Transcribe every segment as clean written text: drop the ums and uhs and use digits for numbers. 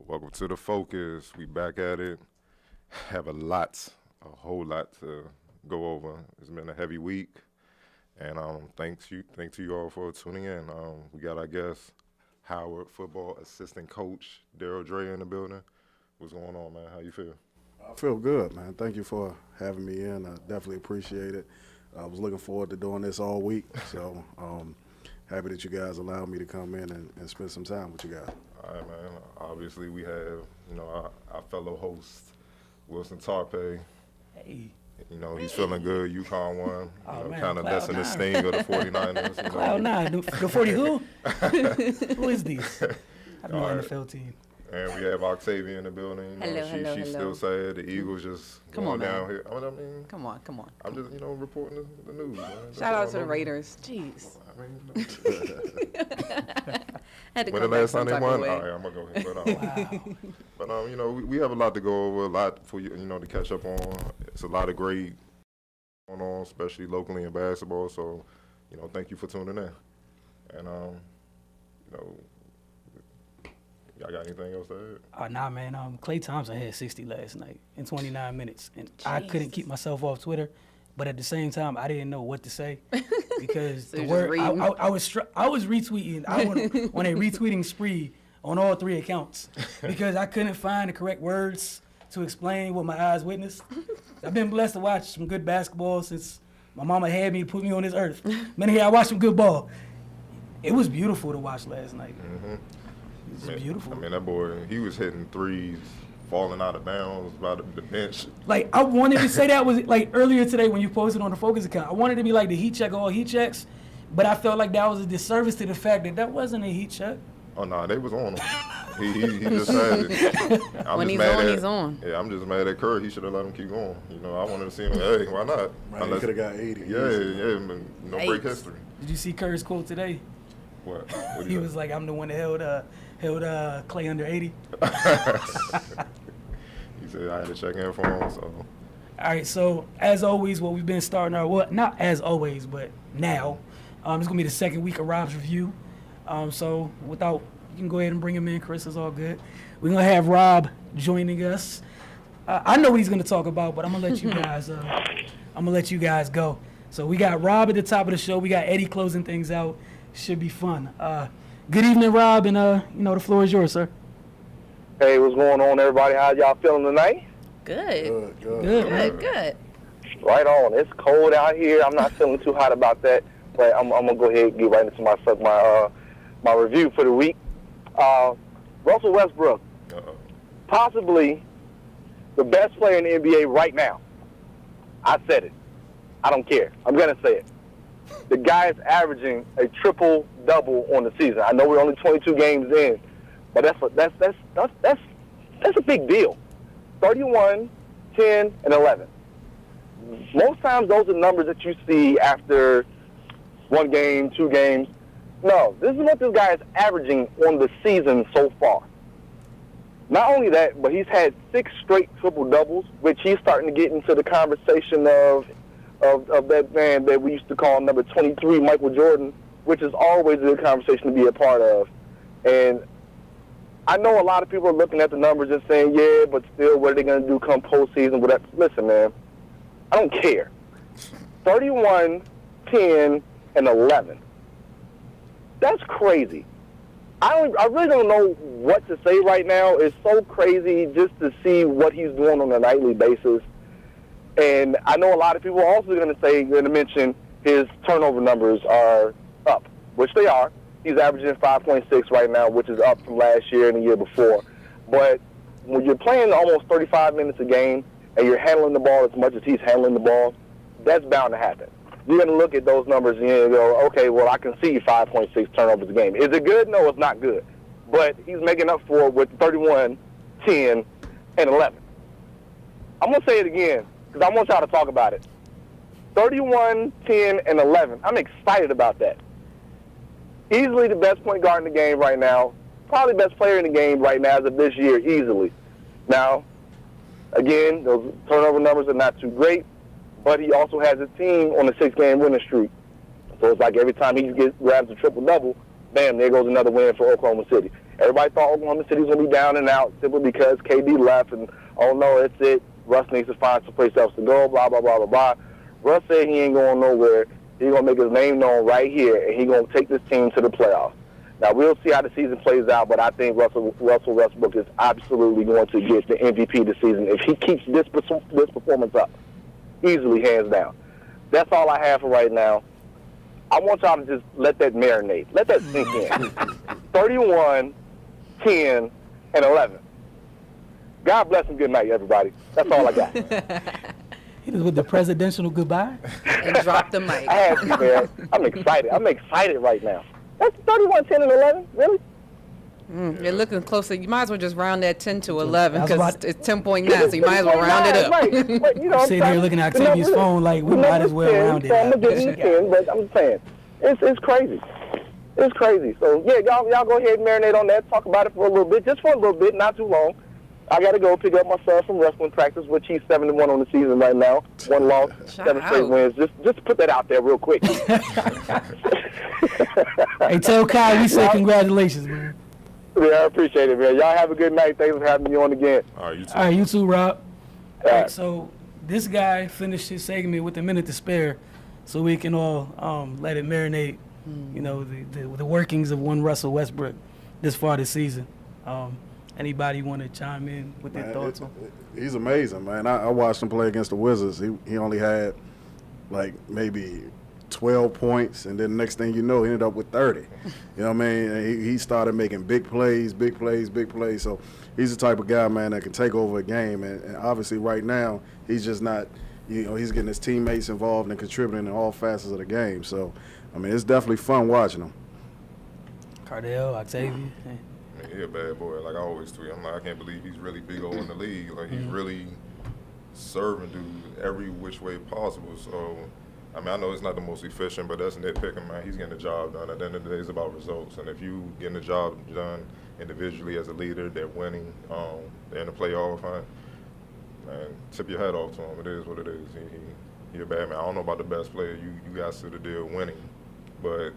Welcome to the Focus. We back at it. Have a whole lot to go over. It's been a heavy week, and thanks to you all for tuning in. We got our guest, Howard football assistant coach Darrell Dreher in the building. What's going on, man? How you feel? I feel good, man. Thank you for having me in. I definitely appreciate it. I was looking forward to doing this all week, so happy that you guys allowed me to come in and spend some time with you guys. All right, man. Obviously, we have our fellow host Wilson Tarpe. Hey. He's feeling good. UConn won. Kind of Cloud lessen the 9. sting of the 49ers. Cloud 9. The 40 who? Who is these? I don't know NFL team. And we have Octavia in the building. She's still sad. The Eagles just going down here. I mean, Come on. I'm just, reporting the news. Man. Shout out to the Raiders. Jeez. Had to When the come back last time some they type won, of way. all right, I'm gonna go ahead. But Wow. we have a lot to go over, a lot for you, to catch up on. It's a lot of great going on, especially locally in basketball. So, thank you for tuning in. And y'all got anything else to add? Nah, man. Klay Thompson had 60 last night in 29 minutes, and I couldn't Jesus. keep myself off Twitter. But at the same time, I didn't know what to say because So the you're word just reading? I was retweeting. I went on a retweeting spree on all three accounts because I couldn't find the correct words to explain what my eyes witnessed. I've been blessed to watch some good basketball since my mama had me to put me on this earth. Man, here I watched some good ball. It was beautiful to watch last night. Mm-hmm. It was beautiful. I mean, that boy, he was hitting threes, falling out of bounds by the bench. Like, I wanted to say that was, like, earlier today when you posted on the Focus account, I wanted to be like the heat check all heat checks, but I felt like that was a disservice to the fact that wasn't a heat check. Oh, no, they was on him. He just had it. When he's on, he's on. Yeah, I'm just mad at Curry. He should have let him keep going. I wanted to see him. Hey, why not? Man, he could have got 80. Yeah, break history. Did you see Curry's quote today? What? He was like, I'm the one that held Clay under 80. He said I had to check in for him, so. All right, so as always, what we've been starting not as always, but now, it's going to be the second week of Rob's review. So you can go ahead and bring him in, Chris, it's all good. We're going to have Rob joining us. I know what he's going to talk about, but I'm going to let you guys go. So we got Rob at the top of the show. We got Eddie closing things out. Should be fun. Good evening, Rob, and the floor is yours, sir. Hey, what's going on, everybody? How y'all feeling tonight? Good. Good. Right on. It's cold out here. I'm not feeling too hot about that, but I'm gonna go ahead and get right into my review for the week. Russell Westbrook, possibly the best player in the NBA right now. I said it. I don't care. I'm gonna say it. The guy is averaging a triple-double on the season. I know we're only 22 games in, but that's a big deal. 31, 10, and 11. Most times those are numbers that you see after one game, two games. No, this is what this guy is averaging on the season so far. Not only that, but he's had 6 straight triple-doubles, which he's starting to get into the conversation of that man that we used to call number 23, Michael Jordan, which is always a good conversation to be a part of. And I know a lot of people are looking at the numbers and saying, yeah, but still, what are they going to do come postseason? Whatever. Listen, man, I don't care. 31, 10, and 11. That's crazy. I really don't know what to say right now. It's so crazy just to see what he's doing on a nightly basis. And I know a lot of people are also going to mention his turnover numbers are up, which they are. He's averaging 5.6 right now, which is up from last year and the year before. But when you're playing almost 35 minutes a game and you're handling the ball as much as he's handling the ball, that's bound to happen. You're going to look at those numbers and you go, okay, well, I can see 5.6 turnovers a game. Is it good? No, it's not good. But he's making up for it with 31, 10, and 11. I'm going to say it again, because I want y'all to talk about it. 31, 10, and 11. I'm excited about that. Easily the best point guard in the game right now. Probably best player in the game right now as of this year, easily. Now, again, those turnover numbers are not too great, but he also has a team on a 6-game winning streak. So it's like every time he grabs a triple-double, bam, there goes another win for Oklahoma City. Everybody thought Oklahoma City was going to be down and out simply because KD left and, oh, no, that's it. Russ needs to find someplace else to go, blah, blah, blah, blah, blah. Russ said he ain't going nowhere. He's going to make his name known right here, and he's going to take this team to the playoffs. Now, we'll see how the season plays out, but I think Russell Westbrook is absolutely going to get the MVP this season if he keeps this performance up. Easily, hands down. That's all I have for right now. I want y'all to just let that marinate. Let that sink in. 31, 10, and 11. God bless and good night, everybody. That's all I got. He was with the presidential goodbye. And drop the mic. I have to, man. I'm excited. I'm excited right now. That's 31, 10, and 11? Really? You're looking closer. You might as well just round that 10 to 11 That's because about- it's 10.9, so you might as well round it up. Right. But, you know, Sitting here looking at Octavia's phone like we might as well round it so I'm up. going to give him 10, but I'm saying, it's crazy. It's crazy. So, yeah, y'all go ahead and marinate on that. Talk about it for a little bit, just for a little bit, not too long. I got to go pick up my son from wrestling practice, which he's 7-1 on the season right now. 1 loss, 7 straight out. wins. Just put that out there real quick. Hey, tell Kai we say congratulations, man. Yeah, I appreciate it, man. Y'all have a good night. Thanks for having me on again. All right, you too. All right, you too, Rob. All right. right, so this guy finished his segment with a minute to spare, so we can all let it marinate. You know, the workings of one Russell Westbrook this far this season. Anybody want to chime in with their thoughts on? He's amazing, man. I watched him play against the Wizards. He only had like maybe 12 points, and then the next thing you know, he ended up with 30. You know what I mean? And he started making big plays. So he's the type of guy, man, that can take over a game. And obviously right now, he's just not, you know, he's getting his teammates involved and contributing in all facets of the game. So, I mean, it's definitely fun watching him. Cardell, Octavia. I mean, he a bad boy. Like I always tweet, I'm like, I can't believe he's really big old in the league. Like he's really serving dudes every which way possible. So, I mean, I know it's not the most efficient, but that's nitpicking, man. He's getting the job done. At the end of the day, it's about results. And if you getting the job done individually as a leader, they're winning, they're in the playoff, man, tip your hat off to him. It is what it is. He a bad man. I don't know about the best player. You guys see the deal winning, but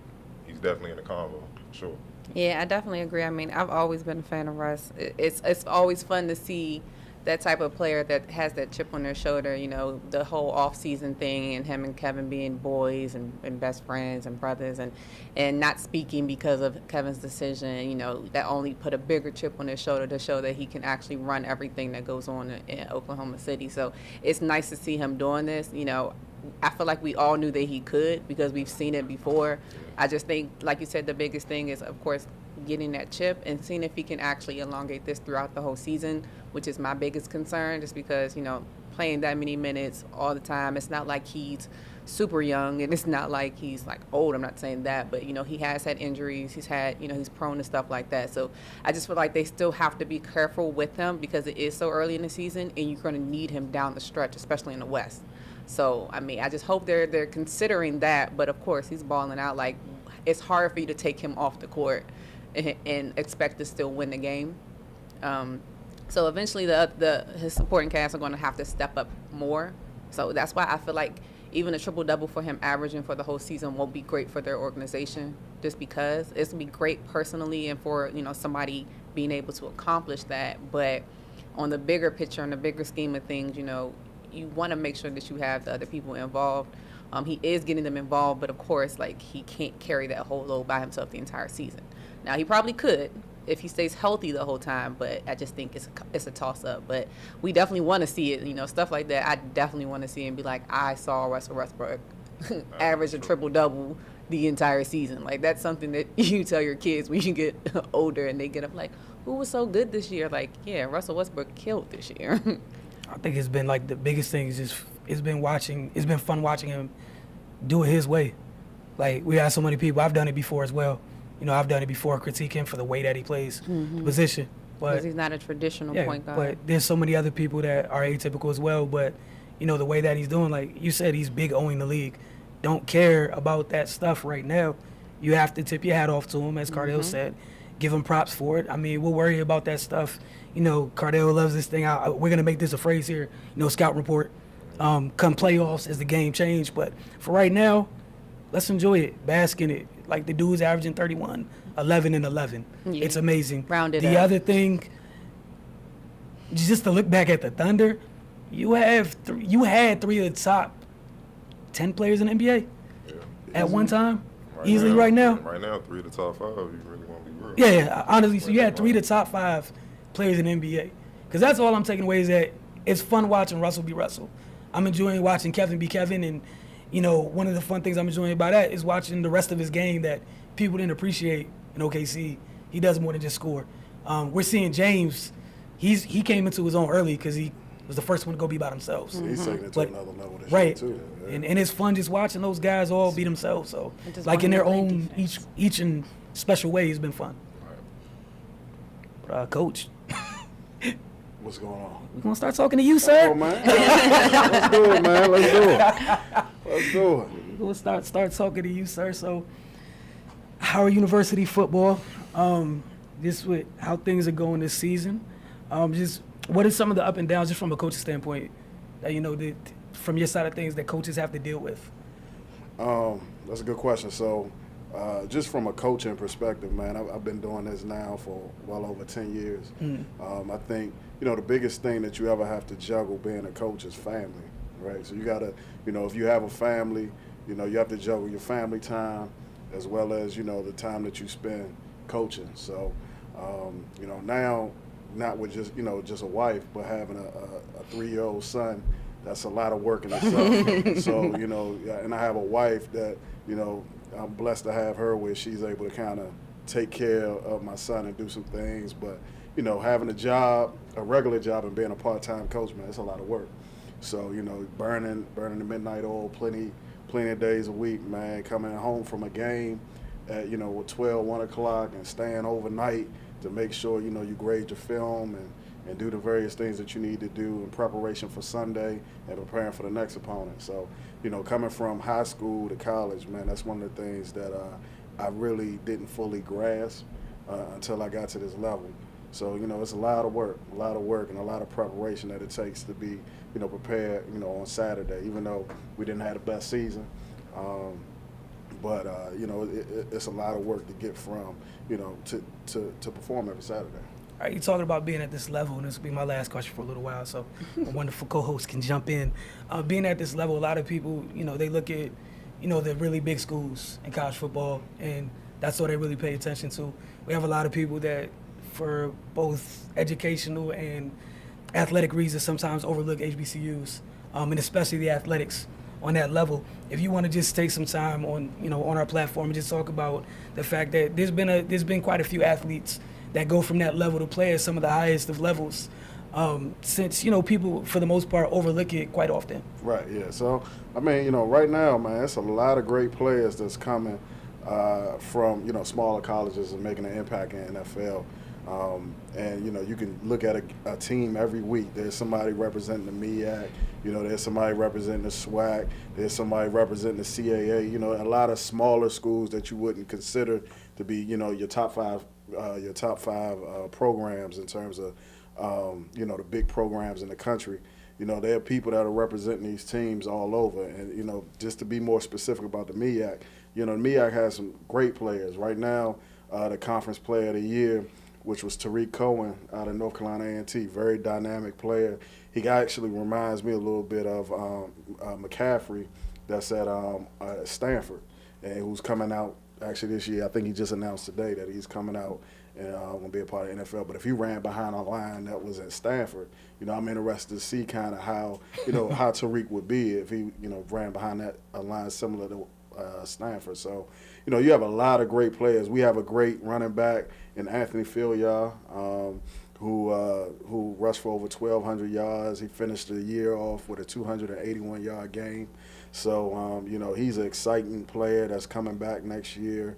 he's definitely in the combo, for sure. Yeah, I definitely agree. I mean, I've always been a fan of Russ. It's always fun to see that type of player that has that chip on their shoulder, you know, the whole off-season thing and him and Kevin being boys and best friends and brothers and not speaking because of Kevin's decision, you know, that only put a bigger chip on his shoulder to show that he can actually run everything that goes on in Oklahoma City. So it's nice to see him doing this. You know, I feel like we all knew that he could because we've seen it before. I just think, like you said, the biggest thing is, of course, getting that chip and seeing if he can actually elongate this throughout the whole season, which is my biggest concern, just because, you know, playing that many minutes all the time, it's not like he's super young and it's not like he's like old. I'm not saying that, but, you know, he has had injuries. He's had, you know, he's prone to stuff like that. So I just feel like they still have to be careful with him because it is so early in the season and you're going to need him down the stretch, especially in the West. So, I mean, I just hope they're considering that. But, of course, he's balling out. Like, it's hard for you to take him off the court and expect to still win the game. So, eventually, his supporting cast are going to have to step up more. So, that's why I feel like even a triple-double for him averaging for the whole season won't be great for their organization just because. It's going to be great personally and for, you know, somebody being able to accomplish that. But on the bigger picture, on the bigger scheme of things, you know, you want to make sure that you have the other people involved. He is getting them involved, but of course, like, he can't carry that whole load by himself the entire season. Now, he probably could if he stays healthy the whole time, but I just think it's a toss-up. But we definitely want to see it, you know, stuff like that. I definitely want to see and be like, I saw Russell Westbrook average a triple-double the entire season. Like, that's something that you tell your kids when you get older and they get up like, who was so good this year? Like, yeah, Russell Westbrook killed this year. I think it's been like the biggest thing is just it's been fun watching him do it his way. Like, we have so many people. I've done it before as well. You know, I've done it before, critique him for the way that he plays the position. But Because he's not a traditional point guard. but there's so many other people that are atypical as well. But, you know, the way that he's doing, like you said, he's big owning the league. Don't care about that stuff right now. You have to tip your hat off to him, as Cardell said. Give him props for it. I mean, we'll worry about that stuff. You know, Cardell loves this thing. We're going to make this a phrase here, you know, scout report. Come playoffs as the game change. But for right now, let's enjoy it, bask in it. Like the dude's averaging 31, 11, and 11. Yeah. It's amazing. Rounded the up. other thing, just to look back at the Thunder, you had 3 of the top 10 players in the NBA at one time. Easily right now. Right now, 3 of the top 5. You really want to be real. Yeah, honestly. So you had 3 of the top 5 players in the NBA. Because that's all I'm taking away is that it's fun watching Russell be Russell. I'm enjoying watching Kevin be Kevin, and one of the fun things I'm enjoying about that is watching the rest of his game that people didn't appreciate in OKC. He does more than just score. We're seeing James. He came into his own early because he was the first one to go be by themselves. He's taking it to another level this Right. year too. Yeah. And it's fun just watching those guys all be themselves. So And just like in watching their them play own defense. each in special way, it's been fun. Coach, What's going on? we're gonna start talking to you, sir. Oh man, let's do it, man. Let's do it. Let's do it. We'll start talking to you, sir. So, Howard University football, just with how things are going this season, just what are some of the up and downs, just from a coach's standpoint, that that from your side of things that coaches have to deal with? That's a good question. So, just from a coaching perspective, man, I've been doing this now for well over 10 years. I think, the biggest thing that you ever have to juggle being a coach is family, right? So you got to, if you have a family, you have to juggle your family time as well as, the time that you spend coaching. So, now, not with just a wife, but having a 3-year-old son, that's a lot of work in itself. So, and I have a wife that, I'm blessed to have her where she's able to kind of take care of my son and do some things. But, having a regular job and being a part-time coach, man, it's a lot of work. So, burning the midnight oil plenty of days a week, man, coming home from a game at, 12, 1 o'clock and staying overnight to make sure, you grade your film and do the various things that you need to do in preparation for Sunday and preparing for the next opponent. So, coming from high school to college, man, that's one of the things that I really didn't fully grasp until I got to this level. So, it's a lot of work and a lot of preparation that it takes to be, prepared, on Saturday, even though we didn't have the best season. But it's a lot of work to get from, to perform every Saturday. All right, you're talking about being at this level, and this will be my last question for a little while, so a wonderful co-host can jump in. Being at this level, a lot of people, they look at, the really big schools in college football, and that's what they really pay attention to. We have a lot of people that, for both educational and athletic reasons, sometimes overlook HBCUs, and especially the athletics on that level. If you want to just take some time on, on our platform and just talk about the fact that there's been quite a few athletes that go from that level to play at some of the highest of levels, since, people, for the most part, overlook it quite often. Right, yeah. So, right now, man, it's a lot of great players that's coming from, smaller colleges and making an impact in NFL. And, you can look at a team every week. There's somebody representing the MEAC, there's somebody representing the SWAC, there's somebody representing the CAA, a lot of smaller schools that you wouldn't consider to be, your top five programs in terms of, the big programs in the country. There are people that are representing these teams all over. And, just to be more specific about the MEAC, the MEAC has some great players. Right now, the Conference Player of the Year, which was Tariq Cohen out of North Carolina A&T, very dynamic player. He actually reminds me a little bit of McCaffrey that's at Stanford, and who's coming out actually this year. I think he just announced today that he's coming out and going to be a part of the NFL. But if he ran behind a line that was at Stanford, I'm interested to see kind of how, how Tariq would be if he, ran behind a line similar to Stanford. So, you have a lot of great players. We have a great running back in Anthony Filliard, who rushed for over 1,200 yards. He finished the year off with a 281-yard game. So, he's an exciting player that's coming back next year.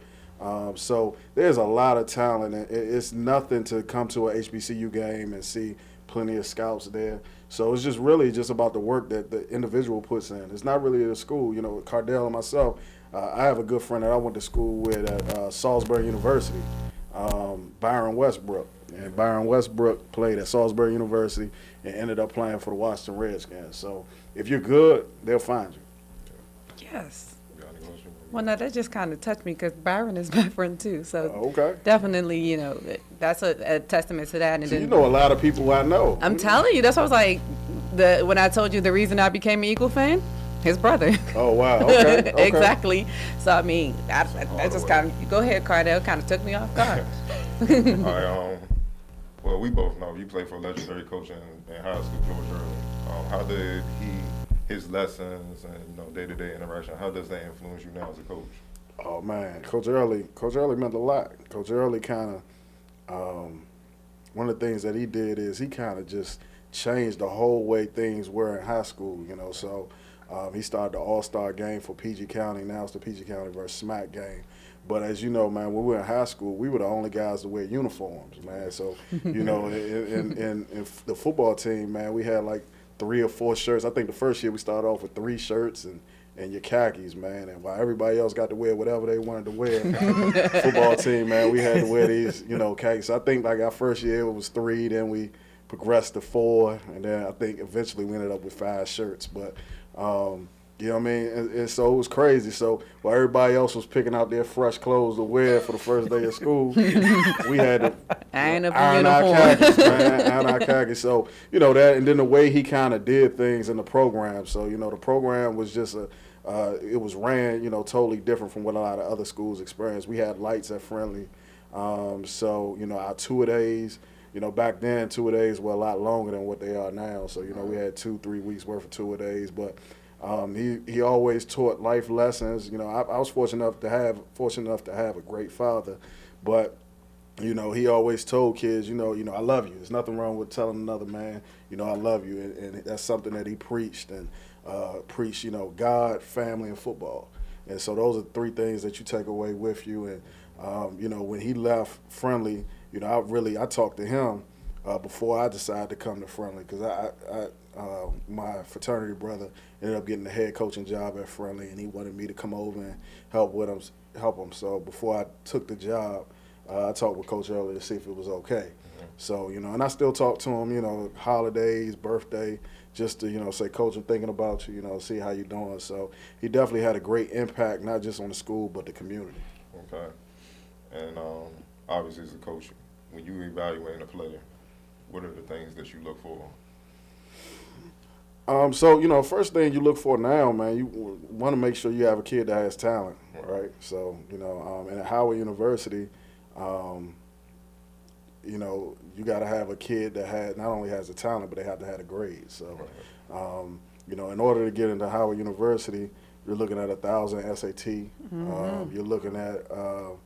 So there's a lot of talent. And it's nothing to come to a HBCU game and see plenty of scouts there. So it's just really just about the work that the individual puts in. It's not really the school. Cardell and myself, I have a good friend that I went to school with at Salisbury University, Byron Westbrook. And Byron Westbrook played at Salisbury University and ended up playing for the Washington Redskins. So if you're good, they'll find you. Yes. Got any questions? Well, no, that just kind of touched me because Byron is my friend too. So Okay. definitely, that's a testament to that. And So then you know a lot of people I know. I'm telling you, that's what I was like. When I told you the reason I became an Eagle fan, his brother. Oh, wow. Okay. Okay. Exactly. So I mean, I just kind of go ahead, Cardell. Kind of took me off guard. All right, well, we both know you played for a legendary coach in high school, George Early. How did his lessons and day-to-day interaction, how does that influence you now as a coach? Oh, man. Coach Early meant a lot. Coach Early kind of, one of the things that he did is he kind of just changed the whole way things were in high school, So he started the all-star game for PG County. Now it's the PG County versus SMAC game. But as you know, man, when we were in high school, we were the only guys to wear uniforms, man. So, in the football team, man, we had like 3 or 4 shirts. I think the first year we started off with 3 shirts and your khakis, man. And while everybody else got to wear whatever they wanted to wear, football team, man, we had to wear these, khakis. So I think like our first year it was 3, then we progressed to 4, and then I think eventually we ended up with 5 shirts. But you know what I mean? And so it was crazy. So while everybody else was picking out their fresh clothes to wear for the first day of school, we had to iron our khakis, man, iron our khakis. So, that, and then the way he kind of did things in the program. So, the program was just it was ran, totally different from what a lot of other schools experienced. We had lights at Friendly. So, our two-a-days, back then two-a-days were a lot longer than what they are now. So, we had 2-3 weeks worth of two-a-days, but he always taught life lessons. I was fortunate enough to have a great father, but he always told kids, I love you. There's nothing wrong with telling another man, I love you, and that's something that he preached and preached. God, family, and football. And so those are 3 things that you take away with you. And when he left Friendly, I talked to him before I decided to come to Friendly, because my fraternity brother ended up getting the head coaching job at Friendly, and he wanted me to come over and help him. So before I took the job, I talked with Coach Early to see if it was okay. Mm-hmm. So, and I still talk to him, holidays, birthday, just to, say, Coach, I'm thinking about you, see how you're doing. So he definitely had a great impact, not just on the school, but the community. Okay. And obviously as a coach, when you evaluating a player, what are the things that you look for? So, first thing you look for now, man, you want to make sure you have a kid that has talent, right? So, and at Howard University, you got to have a kid that not only has the talent, but they have to have the grades. So, in order to get into Howard University, you're looking at 1,000 SAT. Mm-hmm. You're looking at a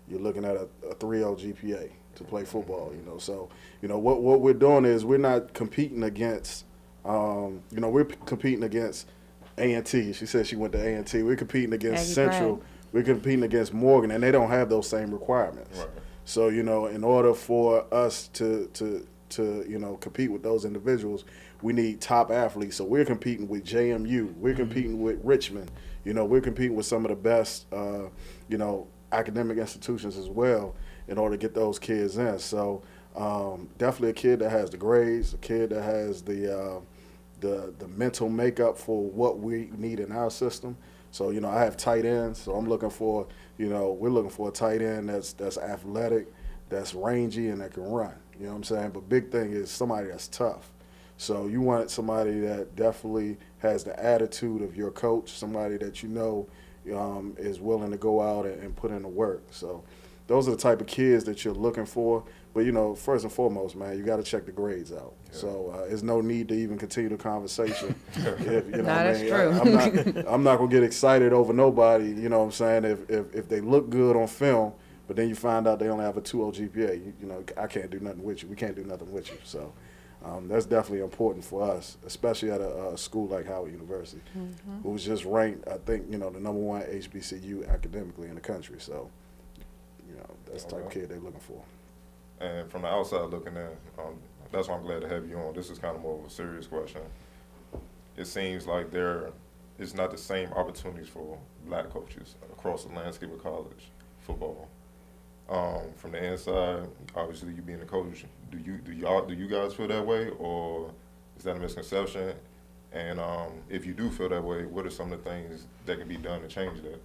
3.0 GPA to play football. So, what we're doing is we're not competing against. We're competing against A&T. She said she went to A&T. We're competing against Central. Brand. We're competing against Morgan, and they don't have those same requirements. Right. So, in order for us to compete with those individuals, we need top athletes. So we're competing with JMU. We're competing with Richmond. We're competing with some of the best, academic institutions as well in order to get those kids in. So definitely a kid that has the grades, a kid that has the mental makeup for what we need in our system. So, I have tight ends, so I'm looking for, we're looking for a tight end that's athletic, that's rangy, and that can run. You know what I'm saying? But big thing is somebody that's tough. So you want somebody that definitely has the attitude of your coach, somebody that is willing to go out and put in the work. So those are the type of kids that you're looking for. But, first and foremost, man, you got to check the grades out. Yeah. So there's no need to even continue the conversation. That's true. I'm not going to get excited over nobody, you know what I'm saying, if they look good on film, but then you find out they only have a 2.0 GPA. I can't do nothing with you. We can't do nothing with you. So that's definitely important for us, especially at a school like Howard University, who was just ranked, I think, the #1 HBCU academically in the country. So, that's the type of kid they're looking for. And from the outside looking in, that's why I'm glad to have you on. This is kind of more of a serious question. It seems like there is not the same opportunities for black coaches across the landscape of college football. From the inside, obviously you being a coach, do you guys feel that way, or is that a misconception? And if you do feel that way, what are some of the things that can be done to change that?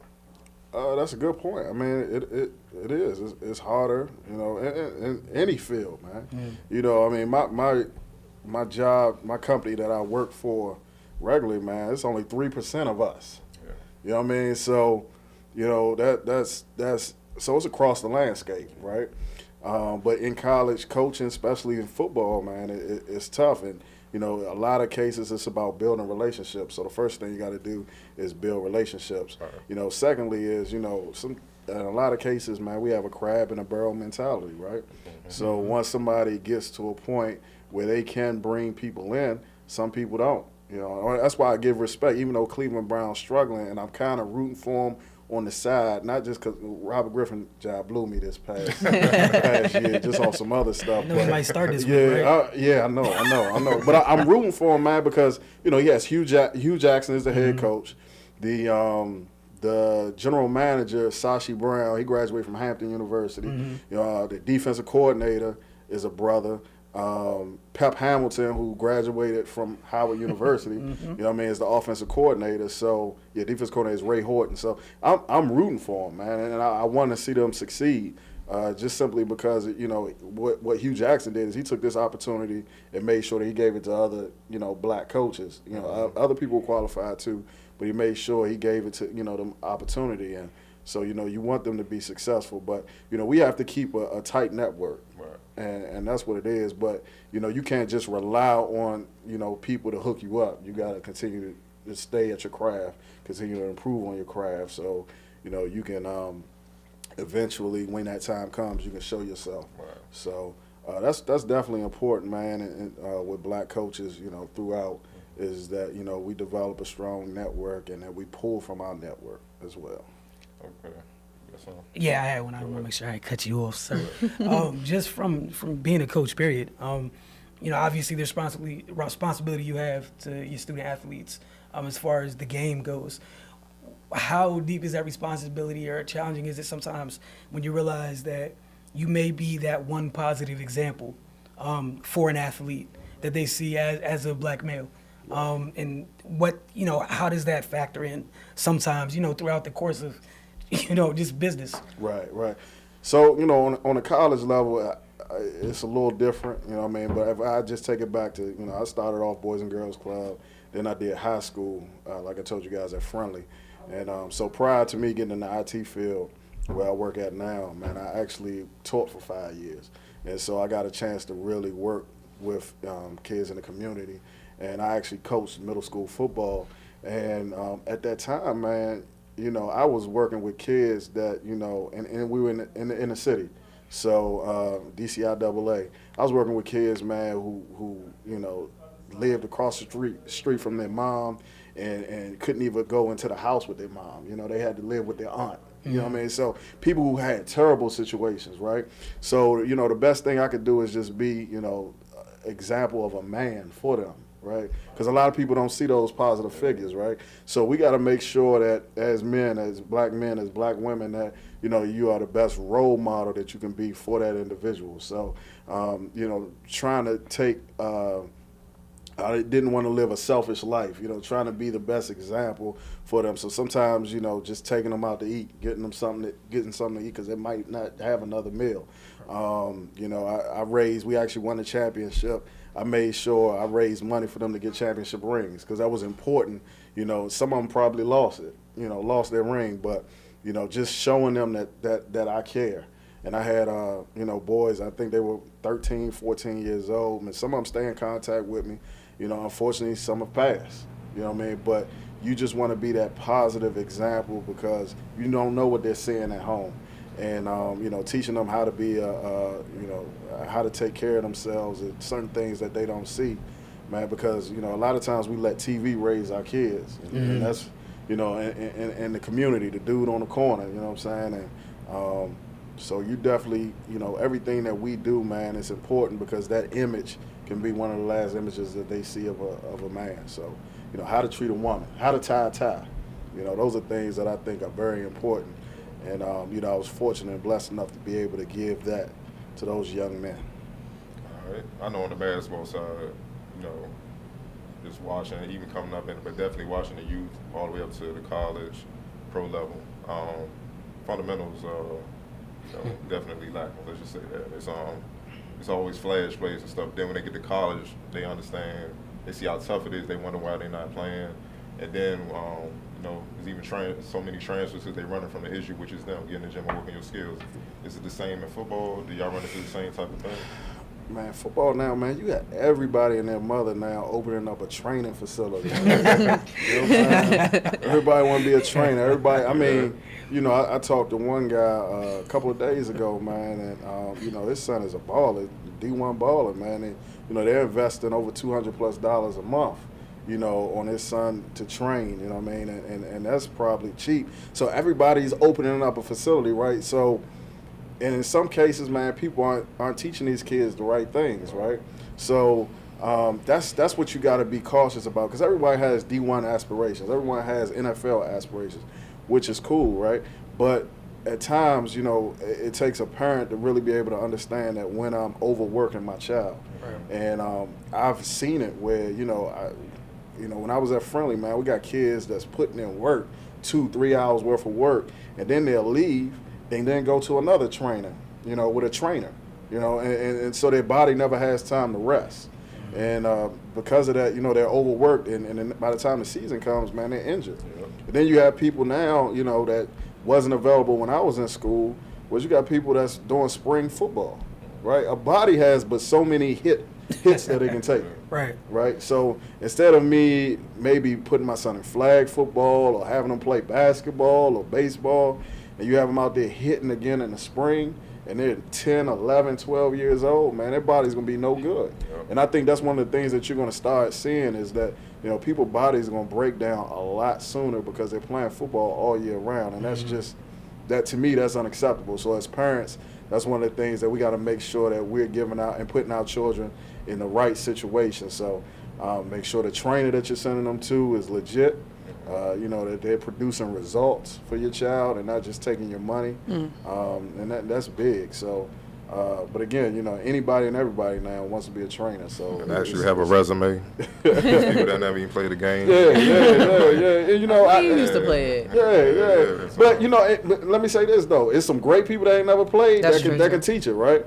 That's a good point. I mean, it is. It's harder, you know, in any field, man. You know, I mean, my job, my company that I work for regularly, man, it's only 3% of us. Yeah. You know what I mean? So, you know, that's so it's across the landscape, right? But in college coaching, especially in football, man, it's tough. And, you know, a lot of cases it's about building relationships. So the first thing you got to do is build relationships. Right. You know, secondly is, you know, in a lot of cases, man, we have a crab in a barrel mentality, right? So once somebody gets to a point where they can bring people in, some people don't. You know, that's why I give respect, even though Cleveland Brown's struggling, and I'm kind of rooting for him on the side, not just because Robert Griffin job blew me this past year, just on some other stuff. I know he might start this yeah, week, right? I know. But I'm rooting for him, man, because, you know, yes, Hugh Jackson is the head coach. The general manager, Sashi Brown, he graduated from Hampton University. You know, the defensive coordinator is a brother. Pep Hamilton, who graduated from Howard University, you know what I mean, is the offensive coordinator. So, yeah, defensive coordinator is Ray Horton. So I'm rooting for them, man, and I want to see them succeed. Just simply because, you know, what Hugh Jackson did is he took this opportunity and made sure that he gave it to other, you know, black coaches. You know, other people qualified too, but he made sure he gave it to, you know, them opportunity. And so, you know, you want them to be successful, but, you know, we have to keep a tight network. Right. And that's what it is. But, you know, you can't just rely on, you know, people to hook you up. You got to continue to stay at your craft, continue to improve on your craft. So, you know, you can eventually, when that time comes, you can show yourself. Right. So that's definitely important, man. And with black coaches, you know, throughout, is that, you know, we develop a strong network and that we pull from our network as well. Okay. Yeah, I had one. I want to make sure I cut you off, sir. Just from being a coach, period. You know, obviously the responsibility you have to your student athletes as far as the game goes. How deep is that responsibility, or challenging is it sometimes when you realize that you may be that one positive example for an athlete that they see as a black male? And what, you know, how does that factor in sometimes, you know, throughout the course of, you know, just business? Right. So, you know, on a college level, it's a little different, you know what I mean? But if I just take it back to, you know, I started off Boys and Girls Club, then I did high school, like I told you guys, at Friendly. And so prior to me getting in the IT field where I work at now, man, I actually taught for 5 years. And so I got a chance to really work with kids in the community. And I actually coached middle school football. And at that time, man, you know, I was working with kids that, you know, and we were in the city. So DCIAA, I was working with kids, man, who you know, lived across the street from their mom and couldn't even go into the house with their mom. You know, they had to live with their aunt. You know what I mean? So people who had terrible situations, right? So, you know, the best thing I could do is just be, you know, example of a man for them. Right, because a lot of people don't see those positive figures, right? So we got to make sure that as men, as black women, that, you know, you are the best role model that you can be for that individual. So, you know, trying to take, I didn't want to live a selfish life, you know, trying to be the best example for them. So sometimes, you know, just taking them out to eat, getting something to eat because they might not have another meal. You know, we actually won the championship. I made sure I raised money for them to get championship rings because that was important. You know, some of them probably lost their ring, but, you know, just showing them that I care. And I had, you know, boys, I think they were 13, 14 years old, and some of them stay in contact with me. You know, unfortunately, some have passed, you know what I mean? But you just want to be that positive example because you don't know what they're seeing at home. And, you know, teaching them how to be, you know, how to take care of themselves and certain things that they don't see, man, because, you know, a lot of times we let TV raise our kids. And that's, you know, in the community, the dude on the corner, you know what I'm saying? And so you definitely, you know, everything that we do, man, is important because that image can be one of the last images that they see of a man. So, you know, how to treat a woman, how to tie a tie. You know, those are things that I think are very important. And, you know, I was fortunate and blessed enough to be able to give that to those young men. All right. I know on the basketball side, you know, just watching, even coming up in it, but definitely watching the youth all the way up to the college, pro level. Fundamentals, definitely lacking. Let's just say that. It's always flash plays and stuff. Then when they get to college, they understand. They see how tough it is. They wonder why they're not playing. And then, there's even so many transfers because they're running from the issue, which is them getting in the gym and working your skills. Is it the same in football? Do y'all run into the same type of thing? Man, football now, man, you got everybody and their mother now opening up a training facility. You know what I'm saying? Everybody want to be a trainer. Everybody, I mean, I talked to one guy a couple of days ago, man, and, his son is a baller, D1 baller, man, and, they're investing over $200+ a month, on his son to train, you know what I mean, and that's probably cheap. So everybody's opening up a facility, right? So, and in some cases, man, people aren't teaching these kids the right things, right? So that's what you got to be cautious about, because everybody has D1 aspirations. Everyone has NFL aspirations, which is cool, right? But at times, it takes a parent to really be able to understand that when I'm overworking my child. Right. And I've seen it where, when I was at Friendly, man, we got kids that's putting in work, 2-3 hours worth of work, and then they'll leave and then go to another trainer, with a trainer, and so their body never has time to rest. And because of that, they're overworked, and by the time the season comes, man, they're injured. Yep. And then you have people now, that wasn't available when I was in school, was you got people that's doing spring football, right? A body has but so many hits that it can take. Right. So instead of me maybe putting my son in flag football or having him play basketball or baseball, and you have them out there hitting again in the spring, and they're 10, 11, 12 years old, man, their body's going to be no good. Yep. And I think that's one of the things that you're going to start seeing is that, people's bodies are going to break down a lot sooner because they're playing football all year round. And that's to me, that's unacceptable. So as parents, that's one of the things that we got to make sure that we're giving out and putting our children in the right situation. So make sure the trainer that you're sending them to is legit. That they're producing results for your child and not just taking your money. And that's big. So, but again, anybody and everybody now wants to be a trainer. So and actually have a resume. People that never even played the game. Yeah. And, I used to play it. Yeah. But let me say this though: it's some great people that ain't never played that can teach it, right?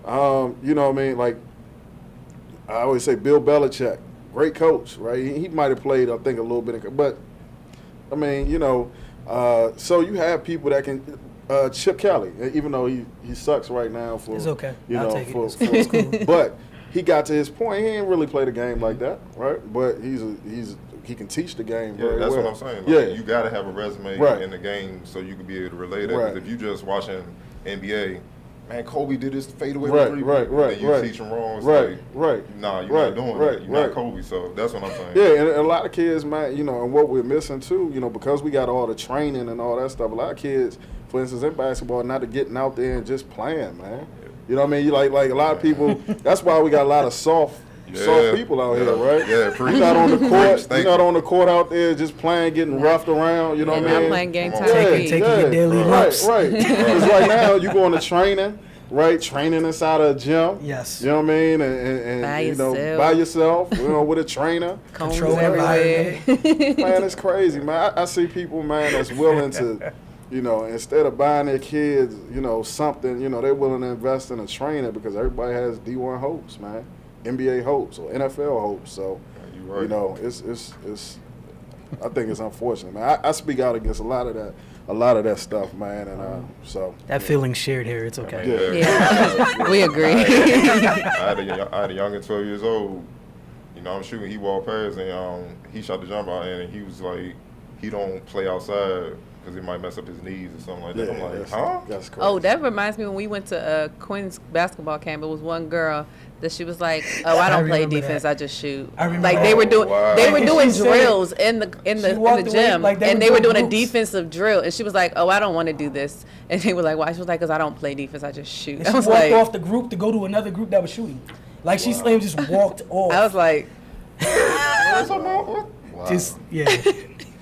You know what I mean? Like I always say, Bill Belichick, great coach, right? He might have played, I think, a little bit, but. I mean, so you have people that can. Chip Kelly, even though he sucks right now for it's okay. I'll take it. But he got to his point. He ain't really played a game like that, right? But he can teach the game very well. That's what I'm saying. Like, you got to have a resume in the game so you can be able to relate it. Because if you just watching NBA. Man, Kobe did this fadeaway with 3 right. And you teach them wrong. It's nah, you're not doing it. You're not Kobe. So that's what I'm saying. Yeah, and a lot of kids, man, and what we're missing too, because we got all the training and all that stuff. A lot of kids, for instance, in basketball, not getting out there and just playing, man. You know what I mean? You like a lot of people. That's why we got a lot of soft people out here, right? Yeah, you're not on the court. You're not on the court out there just playing, getting roughed around. You know what I mean? I'm playing game time. Taking your daily looks. Right. Because right now you going to training. Right, training inside of a gym. Yes. You know what I mean? And by yourself, with a trainer. Control everywhere. Man, it's crazy, man. I see people, man, that's willing to, instead of buying their kids, something, they're willing to invest in a trainer because everybody has D1 hopes, man. NBA hopes or NFL hopes. So, it's I think it's unfortunate, man. I speak out against a lot of that stuff, man, and so that feeling's shared here. It's okay. Yeah. We agree. I had a youngin, 12 years old. I'm shooting. He walked past and he shot the jump out, and he was like, he don't play outside because he might mess up his knees or something like that. I'm like, huh? That's crazy. Oh, that reminds me when we went to Quinn's basketball camp. It was one girl that she was like, "Oh, I don't play defense. That. I just shoot." I remember. Like they were doing drills in the gym, and they were doing a defensive drill. And she was like, "Oh, I don't want to do this." And they were like, "Why?" She was like, "Cause I don't play defense. I just shoot." And she walked off the group to go to another group that was shooting. Like she slammed, just walked off. I was like, just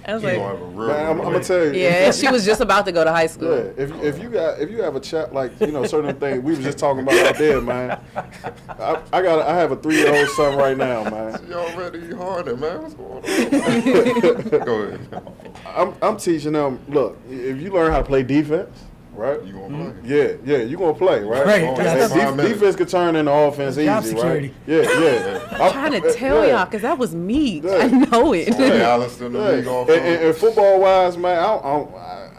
I was You like, gonna have a real Man, I'm good gonna tell you. yeah, she was just about to go to high school. Yeah, if you have a chat like certain things we were just talking about out there, man. I have a 3-year-old son right now, man. You already harder, man. What's going on? Go ahead. I'm teaching them. Look, if you learn how to play defense, right? You gonna play? Yeah, you gonna play, right? Right, Oh, that's yeah, 5 minutes. Defense could turn into offense easy, Job right? security. Yeah. I'm trying to tell y'all, because that was me. Yeah. I know it. Hey, Alistair, the league off. And football wise, man,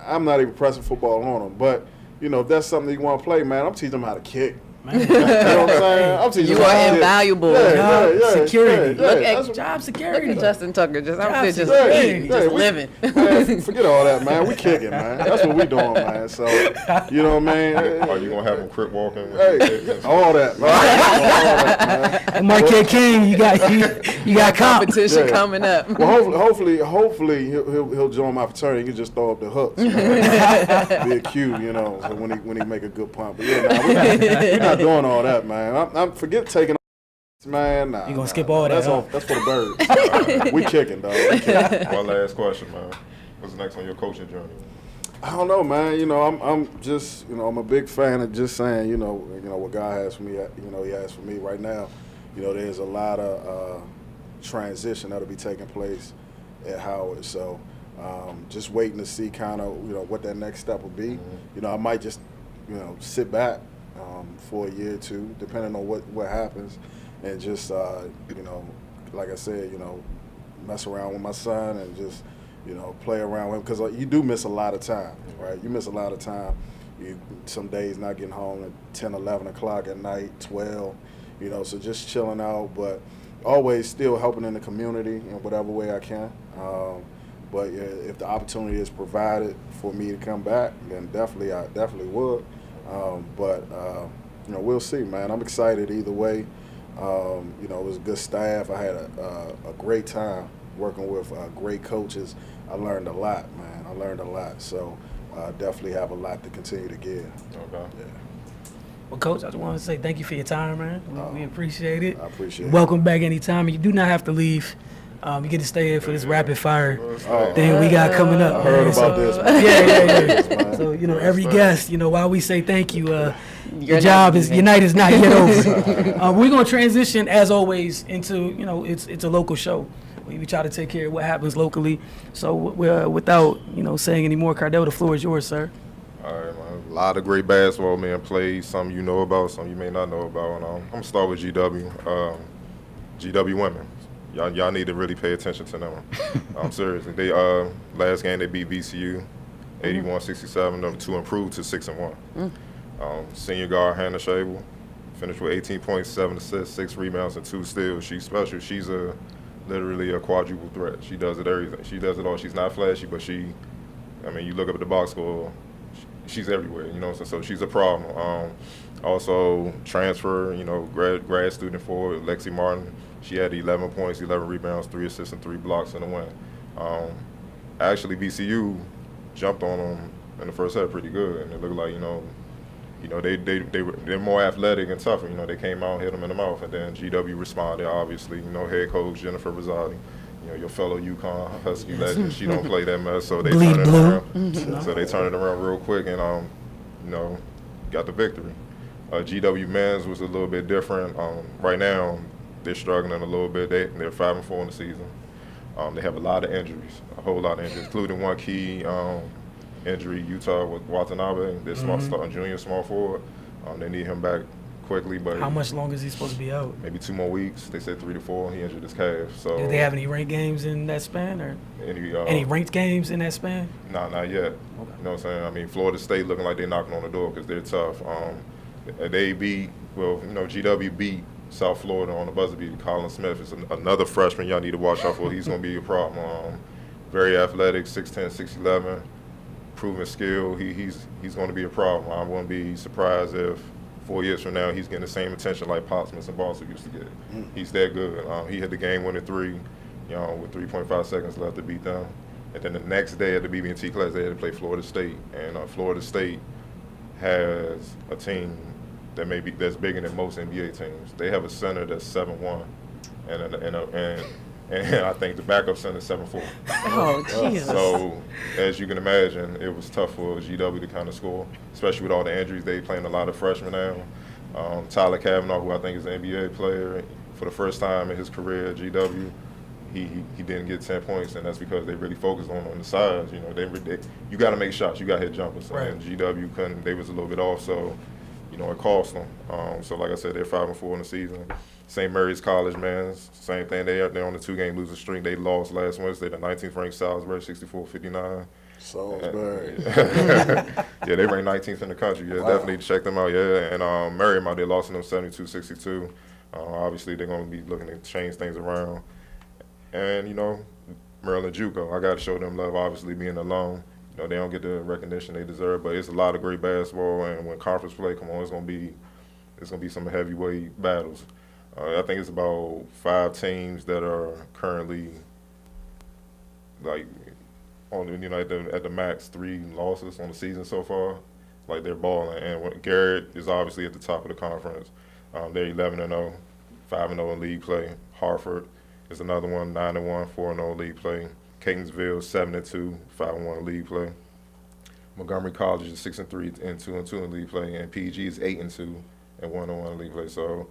I'm not even pressing football on them, but if that's something you want to play, man, I'm teaching them how to kick. Man. You know what I'm saying? I'm teaching You them how are to invaluable. Job security. Look that's at Job Look security. at Justin Tucker, just out there, just Yeah, eating, just living. Man, forget all that, man. We kicking, man. That's what we doing, man. So, you know what I mean? Are you gonna have them crip walking? Hey, all that, man. All that, man. Marquette King, you got comp. Competition Yeah. coming up. Well, hopefully he'll join my fraternity. He can just throw up the hooks, man. Be a Q, so when he make a good punt. But we're not doing all that, man. I'm forget taking. Man, nah. You gonna skip all that, huh? That's for the birds. We kicking, dog. We kicking. One last question, man. What's next on your coaching journey? I don't know, man. I'm just, I'm a big fan of just saying, what God has for me. He has for me right now. There's a lot of transition that'll be taking place at Howard. So, just waiting to see kind of, what that next step will be. Mm-hmm. I might just, sit back for a year or two, depending on what happens, and just, like I said, mess around with my son and just, play around with him, because you do miss a lot of time, right? You miss a lot of time. Some days not getting home at 10, 11 o'clock at night, 12, so just chilling out, but always still helping in the community in whatever way I can. But yeah, if the opportunity is provided for me to come back, then I definitely would. But we'll see, man. I'm excited either way. It was a good staff. I had a great time working with great coaches. I learned a lot, man. So definitely have a lot to continue to give. Okay. Yeah. Well, Coach, I just want to say thank you for your time, man. We appreciate it. I appreciate it. Welcome back anytime. You do not have to leave. You get to stay here for this rapid fire Oh, thing we got coming up. I heard man. about this, man. Yeah. Man. So, every guest, while we say thank you, your night night is not yet over. We're going to transition, as always, into, it's a local show. We try to take care of what happens locally. So without, saying any more, Cardell, the floor is yours, sir. All right, man. A lot of great basketball men played. Some you know about, some you may not know about. And, I'm gonna start with GW. GW women. Y'all need to really pay attention to them. I'm serious. They last game they beat VCU, 81-67, to improve to 6-1. Senior guard Hannah Shavel finished with 18 points, 7 assists, 6 rebounds, and 2 steals. She's special. She's literally a quadruple threat. She does it everything. She does it all. She's not flashy, but you look up at the box score, she's everywhere. So she's a problem. Also transfer, grad student forward Lexi Martin. She had 11 points, 11 rebounds, 3 assists, and 3 blocks in the win. Actually, VCU jumped on them in the first half pretty good, and it looked like they're more athletic and tougher. They came out and hit them in the mouth, and then GW responded. Obviously, head coach Jennifer Rosati, your fellow UConn Husky legend. She don't play that mess, so they Bleed turn it blue. around. So they turned it around real quick, and got the victory. GW men's was a little bit different. Right now, they're struggling a little bit. They're 5-4 in the season. They have a lot of injuries, a whole lot of injuries, including one key injury, Utah with Watanabe, their junior small forward. They need him back quickly, but How much longer is he supposed to be out? maybe 2 more weeks. They said 3 to 4. He injured his calf. So Do they have any ranked games in that span, or any any ranked games in that span? Nah, not yet. Okay. You know what I'm saying? Florida State looking like they're knocking on the door because they're tough. They beat, GW beat South Florida on the buzzer beater. Colin Smith is another freshman y'all need to watch out for. He's going to be a problem. Very athletic, 6'10", 6'11", proven skill. He's going to be a problem. I wouldn't be surprised if 4 years from now he's getting the same attention like Pop Smith and Boston used to get. He's that good. He hit the game-winning 3, with 3.5 seconds left to beat them. And then the next day at the BB&T class, they had to play Florida State. And Florida State has a team that's bigger than most NBA teams. They have a center that's 7'1", and and I think the backup center 7'4". Oh, Jesus. So, as you can imagine, it was tough for GW to kind of score, especially with all the injuries. They playing a lot of freshmen now. Tyler Kavanaugh, who I think is an NBA player, for the first time in his career at GW, he didn't get 10 points, and that's because they really focused on the sides. You know, you got to make shots, you got to hit jumpers, Right. and GW couldn't. They was a little bit off, so you know it cost them. So like I said, they're 5-4 in the season. St. Mary's College, man, same thing. They're on a 2-game losing streak. They lost last Wednesday, the 19th ranked Salisbury, 64-59. Salisbury. Yeah, they ranked 19th in the country. Yeah, Wow. definitely check them out. Yeah, and Marymount, they lost to them 72-62. Obviously, they're going to be looking to change things around. And, you know, Maryland JUCO, I got to show them love, obviously, being alone. You know, they don't get the recognition they deserve, but it's a lot of great basketball. And when conference play come on, it's going to be some heavyweight battles. I think it's about 5 teams that are currently, like, on the, you know, at the max 3 losses on the season so far. Like, they're balling. And Garrett is obviously at the top of the conference. They're 11-0, 5-0 in league play. Hartford is another one, 9-1, 4-0 league play. Catonsville 7-2, 5-1 in league play. Montgomery College is 6-3 and 2-2 in league play, and PG is 8-2 and 1-1 in league play. So,